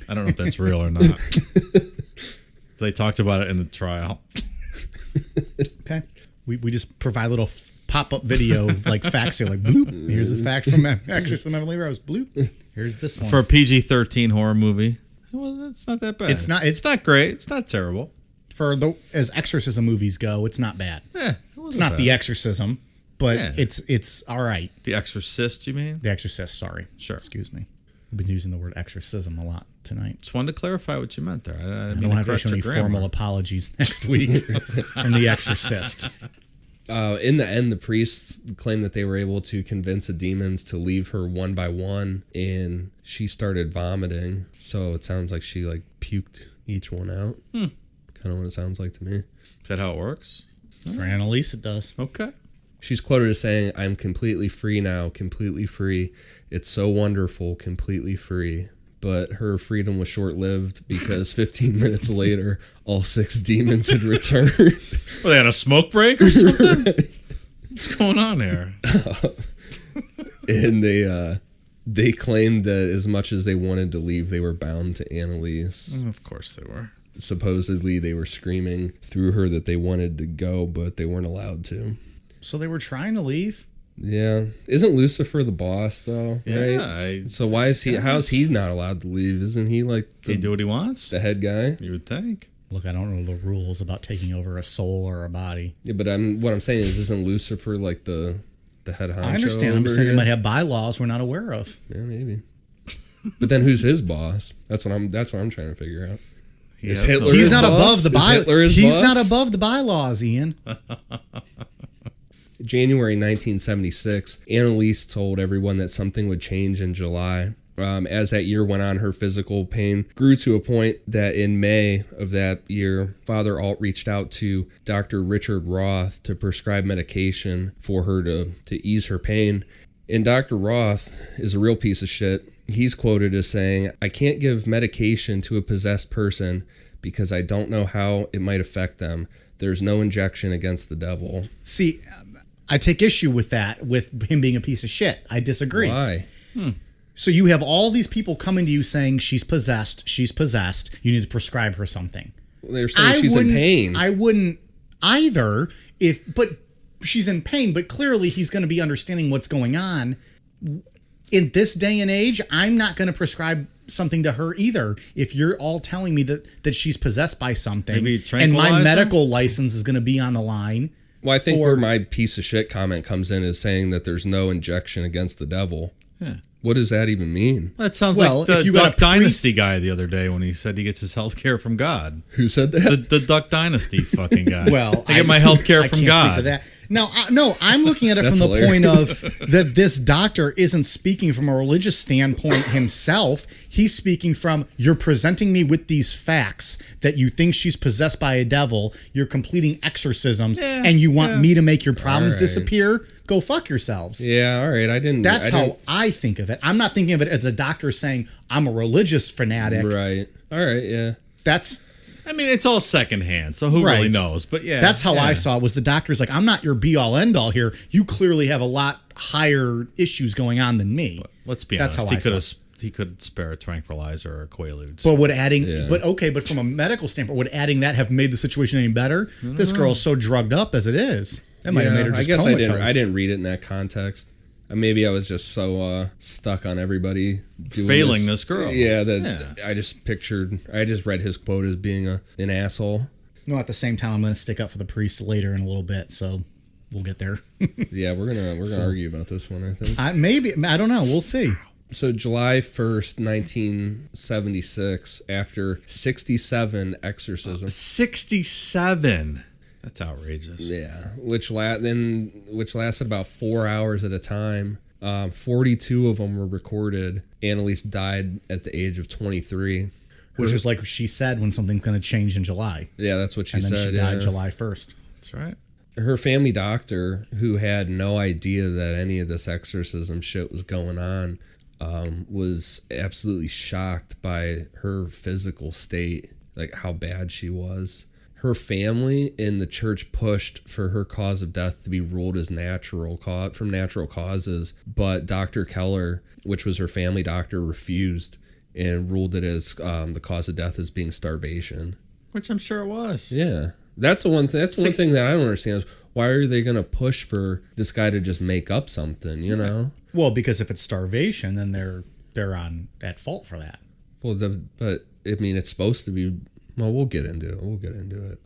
I don't know if that's real or not. They talked about it in the trial. Okay. We just provide a little pop-up video like facts here, like bloop. Here's a fact from Exorcism of Emily Rose. Bloop. Here's this one For a PG-13 horror movie. Well, it's not that bad. It's not great. It's not terrible. As exorcism movies go, it's not bad. It's not bad. The Exorcism, but it's all right. The Exorcist, you mean? The Exorcist, sorry. Sure. Excuse me. I've been using the word exorcism a lot tonight. Just wanted to clarify what you meant there. I don't have to issue any formal apologies next week from The Exorcist. In the end, the priests claimed that they were able to convince the demons to leave her one by one, and she started vomiting. So it sounds like she puked each one out. Kind of what it sounds like to me. Is that how it works? For Anneliese, it does. Okay. She's quoted as saying, "I'm completely free now, completely free. It's so wonderful, completely free." But her freedom was short-lived because 15 minutes later, all 6 demons had returned. Well, they had a smoke break or something? What's going on there? And they claimed that as much as they wanted to leave, they were bound to Anneliese. Of course they were. Supposedly, they were screaming through her that they wanted to go, but they weren't allowed to. So they were trying to leave? Yeah. Isn't Lucifer the boss, though? Yeah. Right? So why is he? How's he not allowed to leave? Isn't he he do what he wants? The head guy? You would think. Look, I don't know the rules about taking over a soul or a body. Yeah, but what I'm saying is, isn't Lucifer the head honcho? I understand. I'm just saying he might have bylaws we're not aware of. Yeah, maybe. But then who's his boss? That's what I'm trying to figure out. Is Hitler He's his not boss? above the bylaws. He's boss? not above the bylaws, Ian. January 1976, Anneliese told everyone that something would change in July. As that year went on, her physical pain grew to a point that in May of that year, Father Alt reached out to Dr. Richard Roth to prescribe medication for her to ease her pain. And Dr. Roth is a real piece of shit. He's quoted as saying, "I can't give medication to a possessed person because I don't know how it might affect them. There's no injection against the devil." See, I take issue with that, with him being a piece of shit. I disagree. Why? So you have all these people coming to you saying she's possessed, you need to prescribe her something. They're saying she's in pain. I wouldn't either, but she's in pain, but clearly he's going to be understanding what's going on. In this day and age, I'm not going to prescribe something to her either. If you're all telling me that she's possessed by something, and my medical license is going to be on the line. Well, I think where my piece of shit comment comes in is saying that there's no injection against the devil. Yeah. What does that even mean? That sounds like the Duck Dynasty guy the other day when he said he gets his health care from God. Who said that? The Duck Dynasty fucking guy. Well, I get my health care from can't God. Speak to that. No, I'm looking at it from the point of that this doctor isn't speaking from a religious standpoint himself. He's speaking from, you're presenting me with these facts that you think she's possessed by a devil, you're completing exorcisms, and you want me to make your problems disappear? Go fuck yourselves. Yeah, all right. That's how I think of it. I'm not thinking of it as a doctor saying, I'm a religious fanatic. Right. All right, yeah. I mean, it's all secondhand, so who really knows? But yeah. That's how I saw it, was the doctor's like, I'm not your be-all, end-all here. You clearly have a lot higher issues going on than me. But let's be honest. He could spare a tranquilizer or a Quaaludes. But would but from a medical standpoint, would adding that have made the situation any better? This girl's so drugged up as it is. That might have made her just comatose. I didn't read it in that context. Maybe I was just so stuck on everybody failing this girl. Yeah, I just read his quote as being an asshole. No, at the same time, I'm going to stick up for the priest later in a little bit, so we'll get there. Yeah, we're gonna argue about this one, I think. I don't know. We'll see. So July 1st, 1976, after 67 exorcisms. 67. That's outrageous. Yeah, which lasted about 4 hours at a time. 42 of them were recorded. Anneliese died at the age of 23. Which is like she said, when something's going to change in July. Yeah, that's what she said. And then she died July 1st. That's right. Her family doctor, who had no idea that any of this exorcism shit was going on, was absolutely shocked by her physical state, like how bad she was. Her family in the church pushed for her cause of death to be ruled as natural causes, but Dr. Keller, which was her family doctor, refused and ruled it as the cause of death as being starvation. Which I'm sure it was. Yeah, that's the one. That's one thing that I don't understand is Why are they going to push for this guy to just make up something, you know? Well, because if it's starvation, then they're at fault for that. Well, but I mean, it's supposed to be. Well, we'll get into it.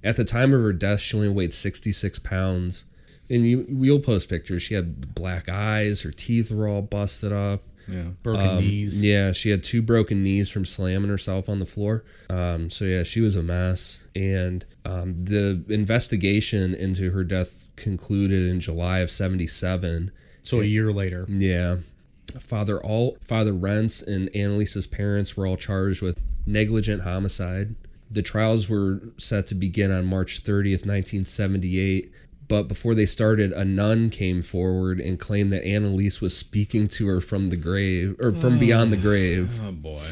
At the time of her death, she only weighed 66 pounds. And you'll post pictures. She had black eyes. Her teeth were all busted up. Yeah. Broken knees. Yeah, she had 2 broken knees from slamming herself on the floor. So yeah, she was a mess. And the investigation into her death concluded in July of 1977. So a year later. Yeah. Father Rentz and Anneliese's parents were all charged with negligent homicide. The trials were set to begin on March 30th, 1978. But before they started, a nun came forward and claimed that Anneliese was speaking to her from the grave, or from beyond the grave. Oh, boy.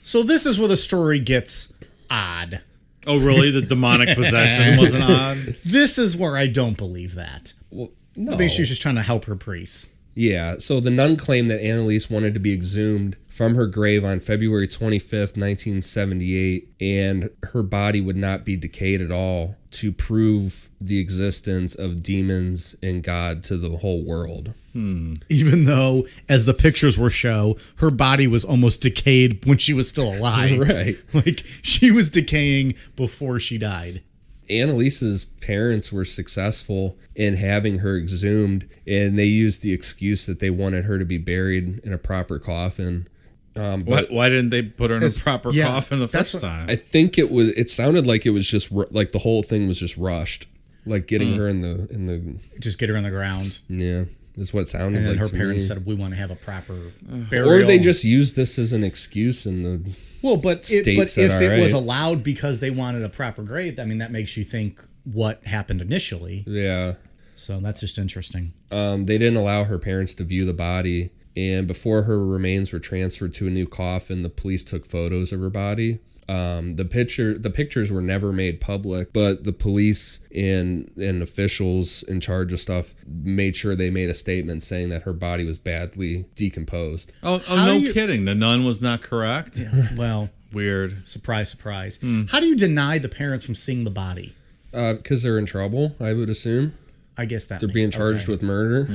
So this is where the story gets odd. Oh, really? The demonic possession wasn't odd? This is where I don't believe that. Well, no. I think she was just trying to help her priests. Yeah, so the nun claimed that Anneliese wanted to be exhumed from her grave on February 25th, 1978, and her body would not be decayed at all to prove the existence of demons and God to the whole world. Even though, as the pictures will show, her body was almost decayed when she was still alive. Right. Like, she was decaying before she died. Anneliese's parents were successful in having her exhumed, and they used the excuse that they wanted her to be buried in a proper coffin. But Why didn't they put her in a proper yeah, coffin the that's first time? I think it sounded like it was just like the whole thing was just rushed, like getting her in the Just get her on the ground. yeah, is what it sounded And then like her to parents me. said, we want to have a proper burial. Or they just used this as an excuse in the. Well, but State if said, it all was right. allowed because they wanted a proper grave, I mean, that makes you think what happened initially. Yeah. So that's just interesting. They didn't allow her parents to view the body, and before her remains were transferred to a new coffin, the police took photos of her body. The pictures were never made public, but the police and officials in charge of stuff made sure they made a statement saying that her body was badly decomposed. Oh, How no do you- kidding. The nun was not correct? Well, Weird. surprise, surprise. How do you deny the parents from seeing the body? Because they're in trouble, I would assume. I guess that They're makes- being charged okay. with murder.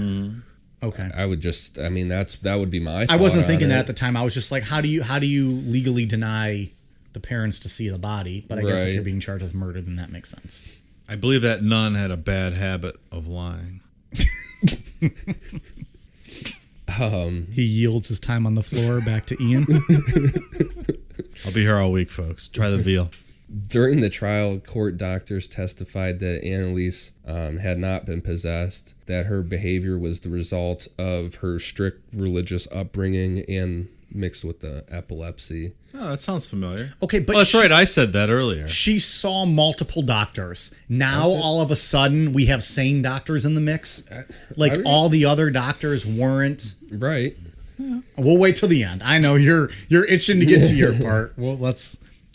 Okay. I would just, I mean, that would be my I thought wasn't on thinking it. that at the time. I was just like, how do you legally deny the parents to see the body? But I guess if Right. you're being charged with murder, then that makes sense. I believe that nun had a bad habit of lying. He yields his time on the floor back to Ian. I'll be here all week, folks. Try the veal. During the trial, court doctors testified that Anneliese had not been possessed, that her behavior was the result of her strict religious upbringing and mixed with the epilepsy. Oh, that sounds familiar. Okay, but Oh, that's right. I said that earlier. She saw multiple doctors. Now, all of a sudden, we have sane doctors in the mix. Like, I mean- all the other doctors weren't. Right. We'll wait till the end. I know you're itching to get to your part. Well,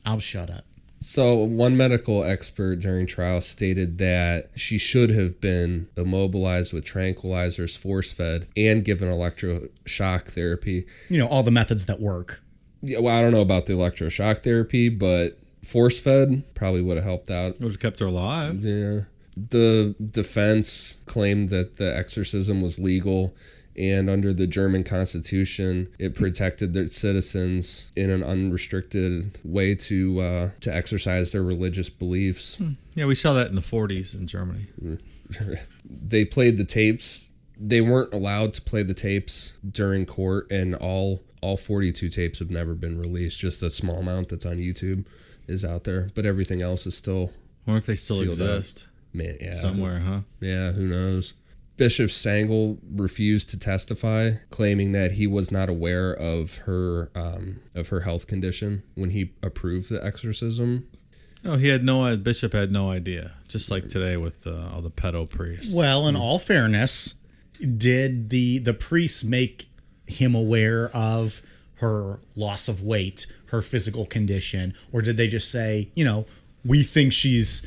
I'll shut up. So one medical expert during trial stated that she should have been immobilized with tranquilizers, force-fed, and given electroshock therapy. You know, all the methods that work. Yeah, well, I don't know about the electroshock therapy, but force-fed probably would have helped out. Would have kept her alive. Yeah. The defense claimed that the exorcism was legal, and under the German Constitution, it protected their citizens in an unrestricted way to exercise their religious beliefs. Yeah, we saw that in the 40s in Germany. They played the tapes. They weren't allowed to play the tapes during court, and all 42 tapes have never been released. Just a small amount that's on YouTube is out there, but everything else is still I wonder if they still sealed up. exist Man, yeah. somewhere, huh? Yeah, who knows? Bishop Sangl refused to testify, claiming that he was not aware of her health condition when he approved the exorcism. No, Bishop had no idea. Just like today with all the pedo priests. Well, in all fairness, did the priests make him aware of her loss of weight, her physical condition, or did they just say, you know, we think she's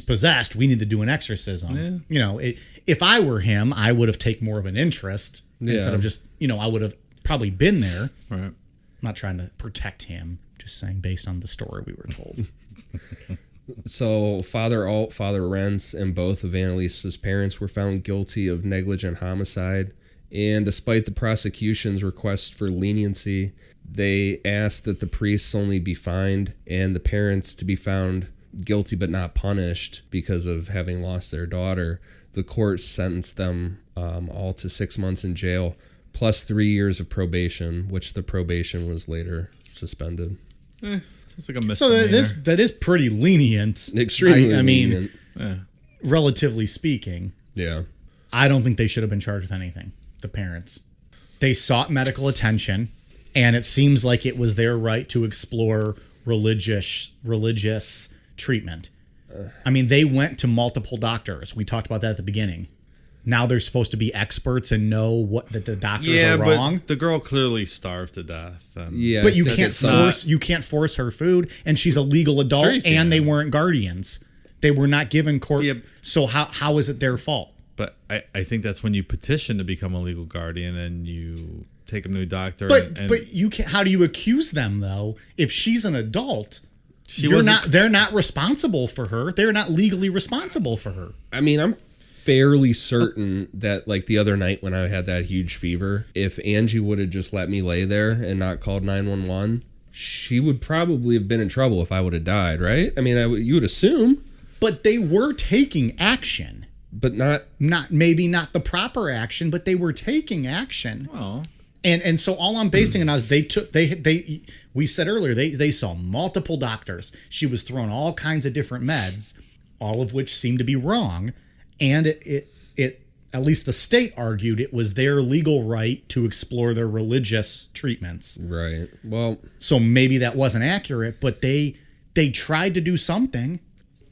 possessed, we need to do an exorcism? Yeah. You know, if I were him, I would have taken more of an interest instead Yeah. of just, you know, I would have probably been there. Right. I'm not trying to protect him, just saying based on the story we were told. So Father Alt, Father Rentz, and both of Anneliese's parents were found guilty of negligent homicide. And despite the prosecution's request for leniency, they asked that the priests only be fined and the parents to be found guilty but not punished because of having lost their daughter. The court sentenced them all to 6 months in jail, plus 3 years of probation, which the probation was later suspended. It's like a misdemeanor. So that is pretty lenient. Extremely lenient. lenient. Relatively speaking. Yeah. I don't think they should have been charged with anything, the parents. They sought medical attention, and it seems like it was their right to explore religious treatment. I mean, they went to multiple doctors. We talked about that at the beginning. Now they're supposed to be experts and know that the doctors are wrong. But the girl clearly starved to death. And Yeah. But you can't force her food, and she's a legal adult, Sure you can. and they weren't guardians. They were not given court. Yep. So how is it their fault? But I think that's when you petition to become a legal guardian and you take them to a doctor. But you can. How do you accuse them though? If she's an adult, wasn't- They're not responsible for her. They're not legally responsible for her. I mean, I'm fairly certain that, like, the other night when I had that huge fever, if Angie would have just let me lay there and not called 911, she would probably have been in trouble if I would have died, right? I mean, you would assume. But they were taking action. But Maybe not the proper action, but they were taking action. Oh. And so all I'm basing it on is we said earlier, they saw multiple doctors. She was thrown all kinds of different meds, all of which seemed to be wrong. And it at least the state argued it was their legal right to explore their religious treatments. Right. Well, So maybe that wasn't accurate, but they tried to do something.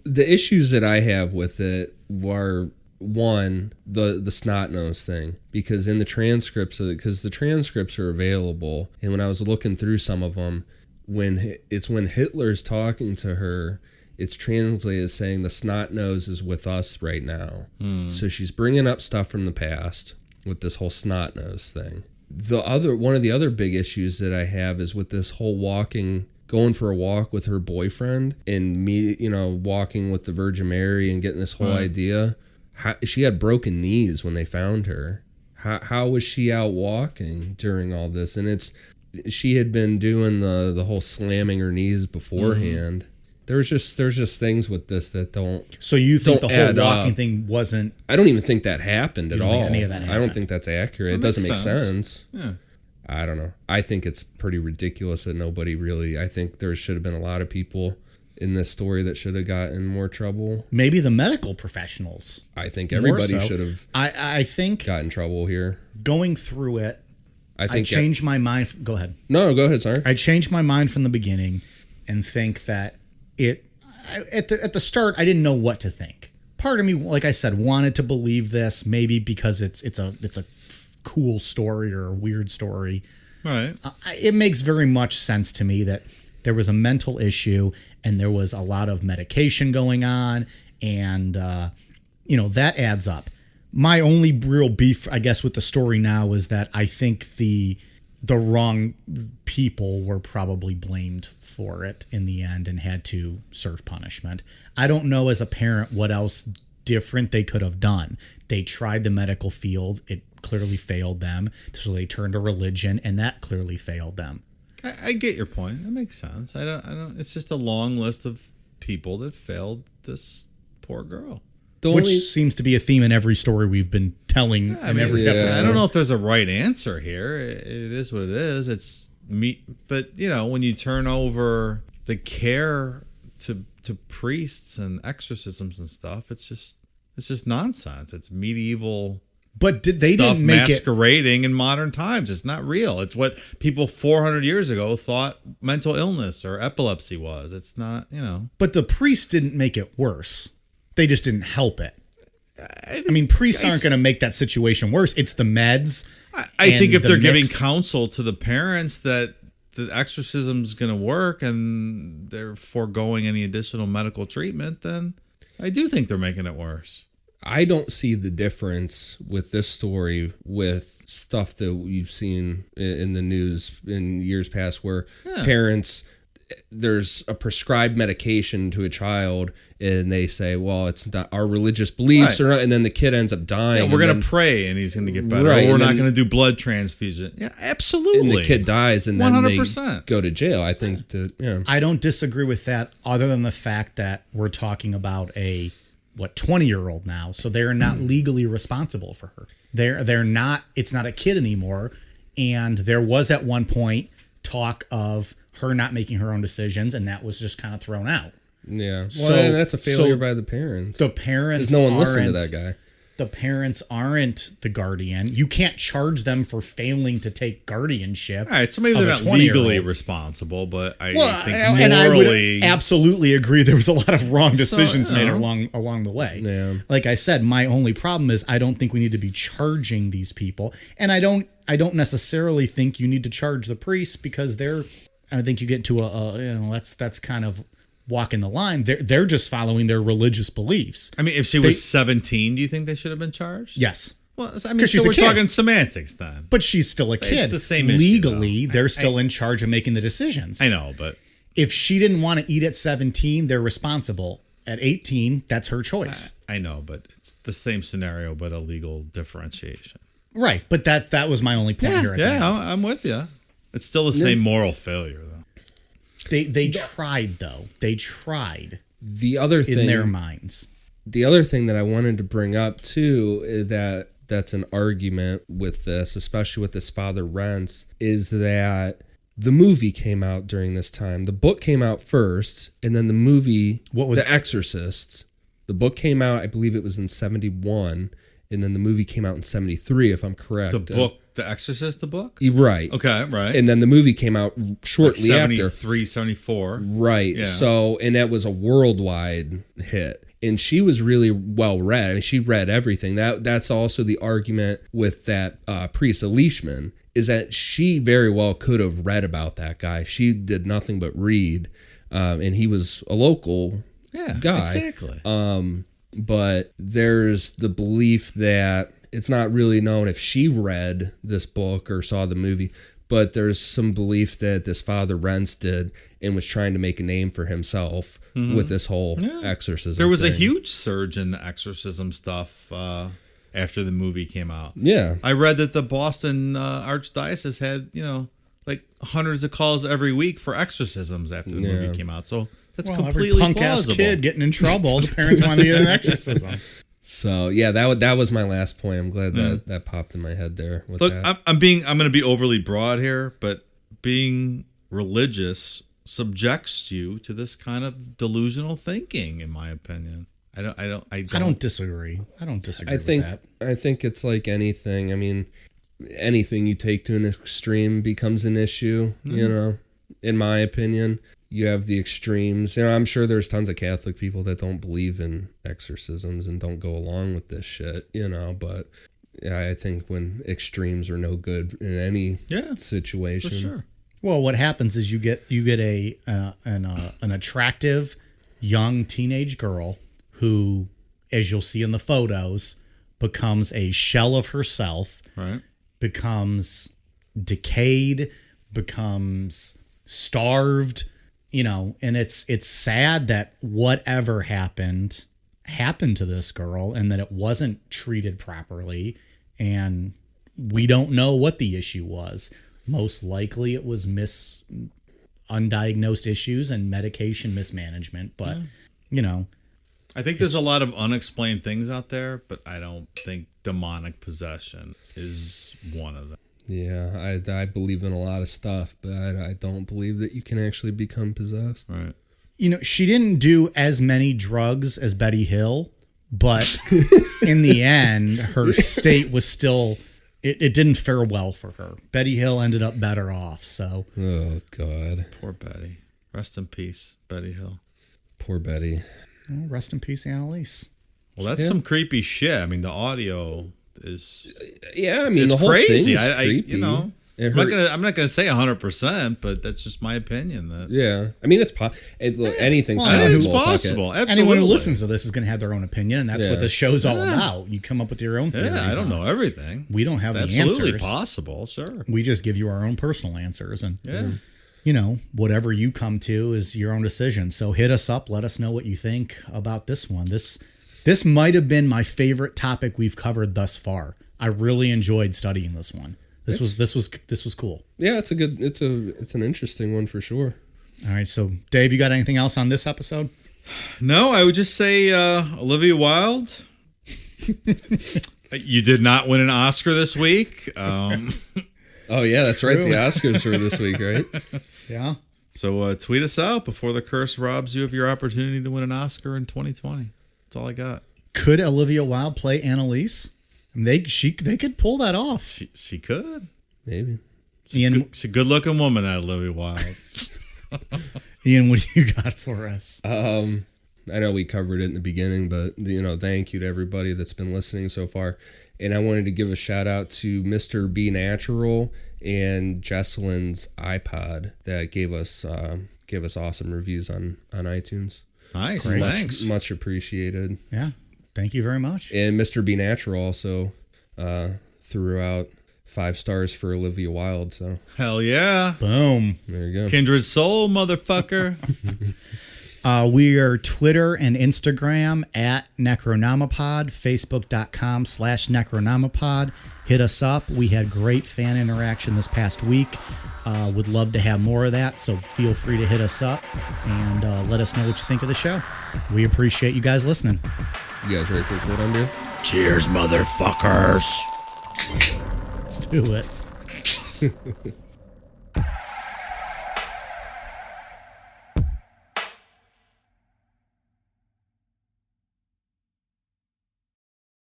the issues that I have with it were, one, the snot nose thing, because in the transcripts, because the transcripts are available, and when I was looking through some of them, when Hitler's talking to her, it's translated as saying the snot nose is with us right now. So she's bringing up stuff from the past with this whole snot nose thing. One of the other big issues that I have is with this whole going for a walk with her boyfriend and walking with the Virgin Mary and getting this whole idea. She had broken knees when they found her. How was she out walking during all this? And she had been doing the whole slamming her knees beforehand. There's just things with this that don't. So you think the whole add walking up. thing wasn't? I don't even think that happened at don't think all. any of that I don't happened? think that's accurate. That It doesn't make makes sense. Yeah. I don't know. I think it's pretty ridiculous that nobody really. I think there should have been a lot of people in this story that should have gotten in more trouble. Maybe the medical professionals. I think More everybody so. should have I think got in trouble here. going through it, I I think changed my mind. Go ahead. No, go ahead, sorry. I changed my mind from the beginning, and think that at the start I didn't know what to think. Part of me, like I said, wanted to believe this, maybe because it's a cool story or a weird story. Right. It makes very much sense to me that there was a mental issue and there was a lot of medication going on, and that adds up. My only real beef, I guess, with the story now is that I think the wrong people were probably blamed for it in the end and had to serve punishment. I don't know as a parent what else different they could have done. They tried the medical field. It clearly failed them. So they turned to religion, and that clearly failed them. I get your point. That makes sense. I don't. It's just a long list of people that failed this poor girl. Which seems to be a theme in every story we've been telling in every episode. I don't know if there's a right answer here. It is what it is. It's me. But when you turn over the care to priests and exorcisms and stuff, it's just nonsense. It's medieval. But they stuff didn't make masquerading in modern times. It's not real. It's what people 400 years ago thought mental illness or epilepsy was. It's not. But the priests didn't make it worse. They just didn't help it. I mean, priests aren't going to make that situation worse. It's the meds. I think if the they're giving mix. counsel to the parents that the exorcism's going to work and they're foregoing any additional medical treatment, then I do think they're making it worse. I don't see the difference with this story with stuff that we've seen in the news in years past where parents there's a prescribed medication to a child, and they say, well, it's not our religious beliefs, Right. or not, and then the kid ends up dying. Yeah, we're and going then- to pray and he's going to get better. Right, Or we're and not then- going to do blood transfusion. Yeah, absolutely. and the kid dies, and then 100%. they go to jail. I think that, yeah. I don't disagree with that, other than the fact that we're talking about a 20-year-old now, so they're not legally responsible for her. They're not. It's not a kid anymore, and there was at one point talk of her not making her own decisions, and that was just kind of thrown out. Yeah. Well, So- that's a failure so by the parents. The parents, Because no one listened to aren't- that guy. The parents aren't the guardian. You can't charge them for failing to take guardianship. All right, so maybe of they're a not 20-year-old. legally responsible, but I think and I morally... would absolutely agree there was a lot of wrong decisions you made know. along the way. Yeah. Like I said, my only problem is I don't think we need to be charging these people, and I don't necessarily think you need to charge the priests because I think you get to that's kind of walking the line. They're just following their religious beliefs. I mean, if she was 17, do you think they should have been charged? Yes. Well, I mean, 'Cause she's so a we're kid. talking semantics then. But she's still a kid. the same issue, Legally, though. they're still in charge of making the decisions. I know, but If she didn't want to eat at 17, they're responsible. At 18, that's her choice. I know, but it's the same scenario, but a legal differentiation. Right. But that was my only point here at the end. I'm with you. It's still the same moral failure, though. They tried, though. They tried The other in thing, their minds. the other thing that I wanted to bring up too, is that's an argument with this, especially with this Father Rents, is that the movie came out during this time. The book came out first, and then the movie, The Exorcist. The book came out, I believe it was in 71, and then the movie came out in 73, if I'm correct. The book, The Exorcist, the book? Right. Okay, right. And then the movie came out shortly like after. 73, 74. Right. Yeah. So, and that was a worldwide hit. And she was really well read. I mean, she read everything. That's also the argument with that priest, Leishman, is that she very well could have read about that guy. She did nothing but read, and he was a local guy. Exactly. But there's the belief that it's not really known if she read this book or saw the movie, but there's some belief that this Father Rents did and was trying to make a name for himself with this whole exorcism. There was a thing. huge surge in the exorcism stuff after the movie came out. Yeah. I read that the Boston Archdiocese had, like hundreds of calls every week for exorcisms after the movie came out. So that's Every completely punk-ass plausible. kid getting in trouble, the parents wanted to get an exorcism. So yeah, that was my last point. I'm glad that popped in my head there. With Look, that. I'm going to be overly broad here, but being religious subjects you to this kind of delusional thinking, in my opinion. I don't disagree. I don't disagree with that. I think it's like anything. I mean, anything you take to an extreme becomes an issue. You know, in my opinion, you have the extremes. You know, I'm sure there's tons of Catholic people that don't believe in exorcisms and don't go along with this shit. You know, but yeah, I think when extremes are no good in any situation. For sure. Well, what happens is you get an attractive young teenage girl who, as you'll see in the photos, becomes a shell of herself, Right. becomes decayed, becomes starved, and it's sad that whatever happened to this girl and that it wasn't treated properly, and we don't know what the issue was. Most likely it was undiagnosed issues and medication mismanagement, but I think there's a lot of unexplained things out there, but I don't think demonic possession is one of them. Yeah, I believe in a lot of stuff, but I don't believe that you can actually become possessed. Right. She didn't do as many drugs as Betty Hill, but in the end, her state was still, it didn't fare well for her. Betty Hill ended up better off, so. Oh, God. Poor Betty. Rest in peace, Betty Hill. Poor Betty. Well, rest in peace, Anneliese. Well, that's some creepy shit. I mean, the audio is... Yeah, I mean, it's the whole crazy. thing is creepy. I'm not gonna say 100%, but that's just my opinion. That Yeah, I mean, look, anything's Well, possible. it's Fuck it. possible. Absolutely. Anyone who listens to this is going to have their own opinion, and that's Yeah. what the show's all about. You come up with your own theories. Yeah, I don't on know it. everything. We don't have It's the absolutely answers. possible. Sure. We just give you our own personal answers, and Yeah. whatever you come to is your own decision. So hit us up. Let us know what you think about this one. This might have been my favorite topic we've covered thus far. I really enjoyed studying this one. This was cool. Yeah, it's an interesting one for sure. All right, so Dave, you got anything else on this episode? No, I would just say Olivia Wilde. You did not win an Oscar this week. Oh yeah, that's right. The Oscars were this week, right? Yeah. So tweet us out before the curse robs you of your opportunity to win an Oscar in 2020. That's all I got. Could Olivia Wilde play Anneliese? They could pull that off. She could. Maybe. She's a good-looking woman, that Olivia Wilde. Ian, what do you got for us? I know we covered it in the beginning, but thank you to everybody that's been listening so far. And I wanted to give a shout out to Mr. B Natural and Jesselyn's iPod that gave us awesome reviews on iTunes. Nice, thanks. Much appreciated. Yeah, thank you very much. And Mr. B Natural also threw out 5 stars for Olivia Wilde. So hell yeah, boom, there you go. Kindred soul, motherfucker. We are Twitter and Instagram at Necronomipod, Facebook.com/Necronomipod. Hit us up. We had great fan interaction this past week. Would love to have more of that, so feel free to hit us up and let us know what you think of the show. We appreciate you guys listening. You guys ready for a quote I'm doing? Cheers, motherfuckers. Let's do it.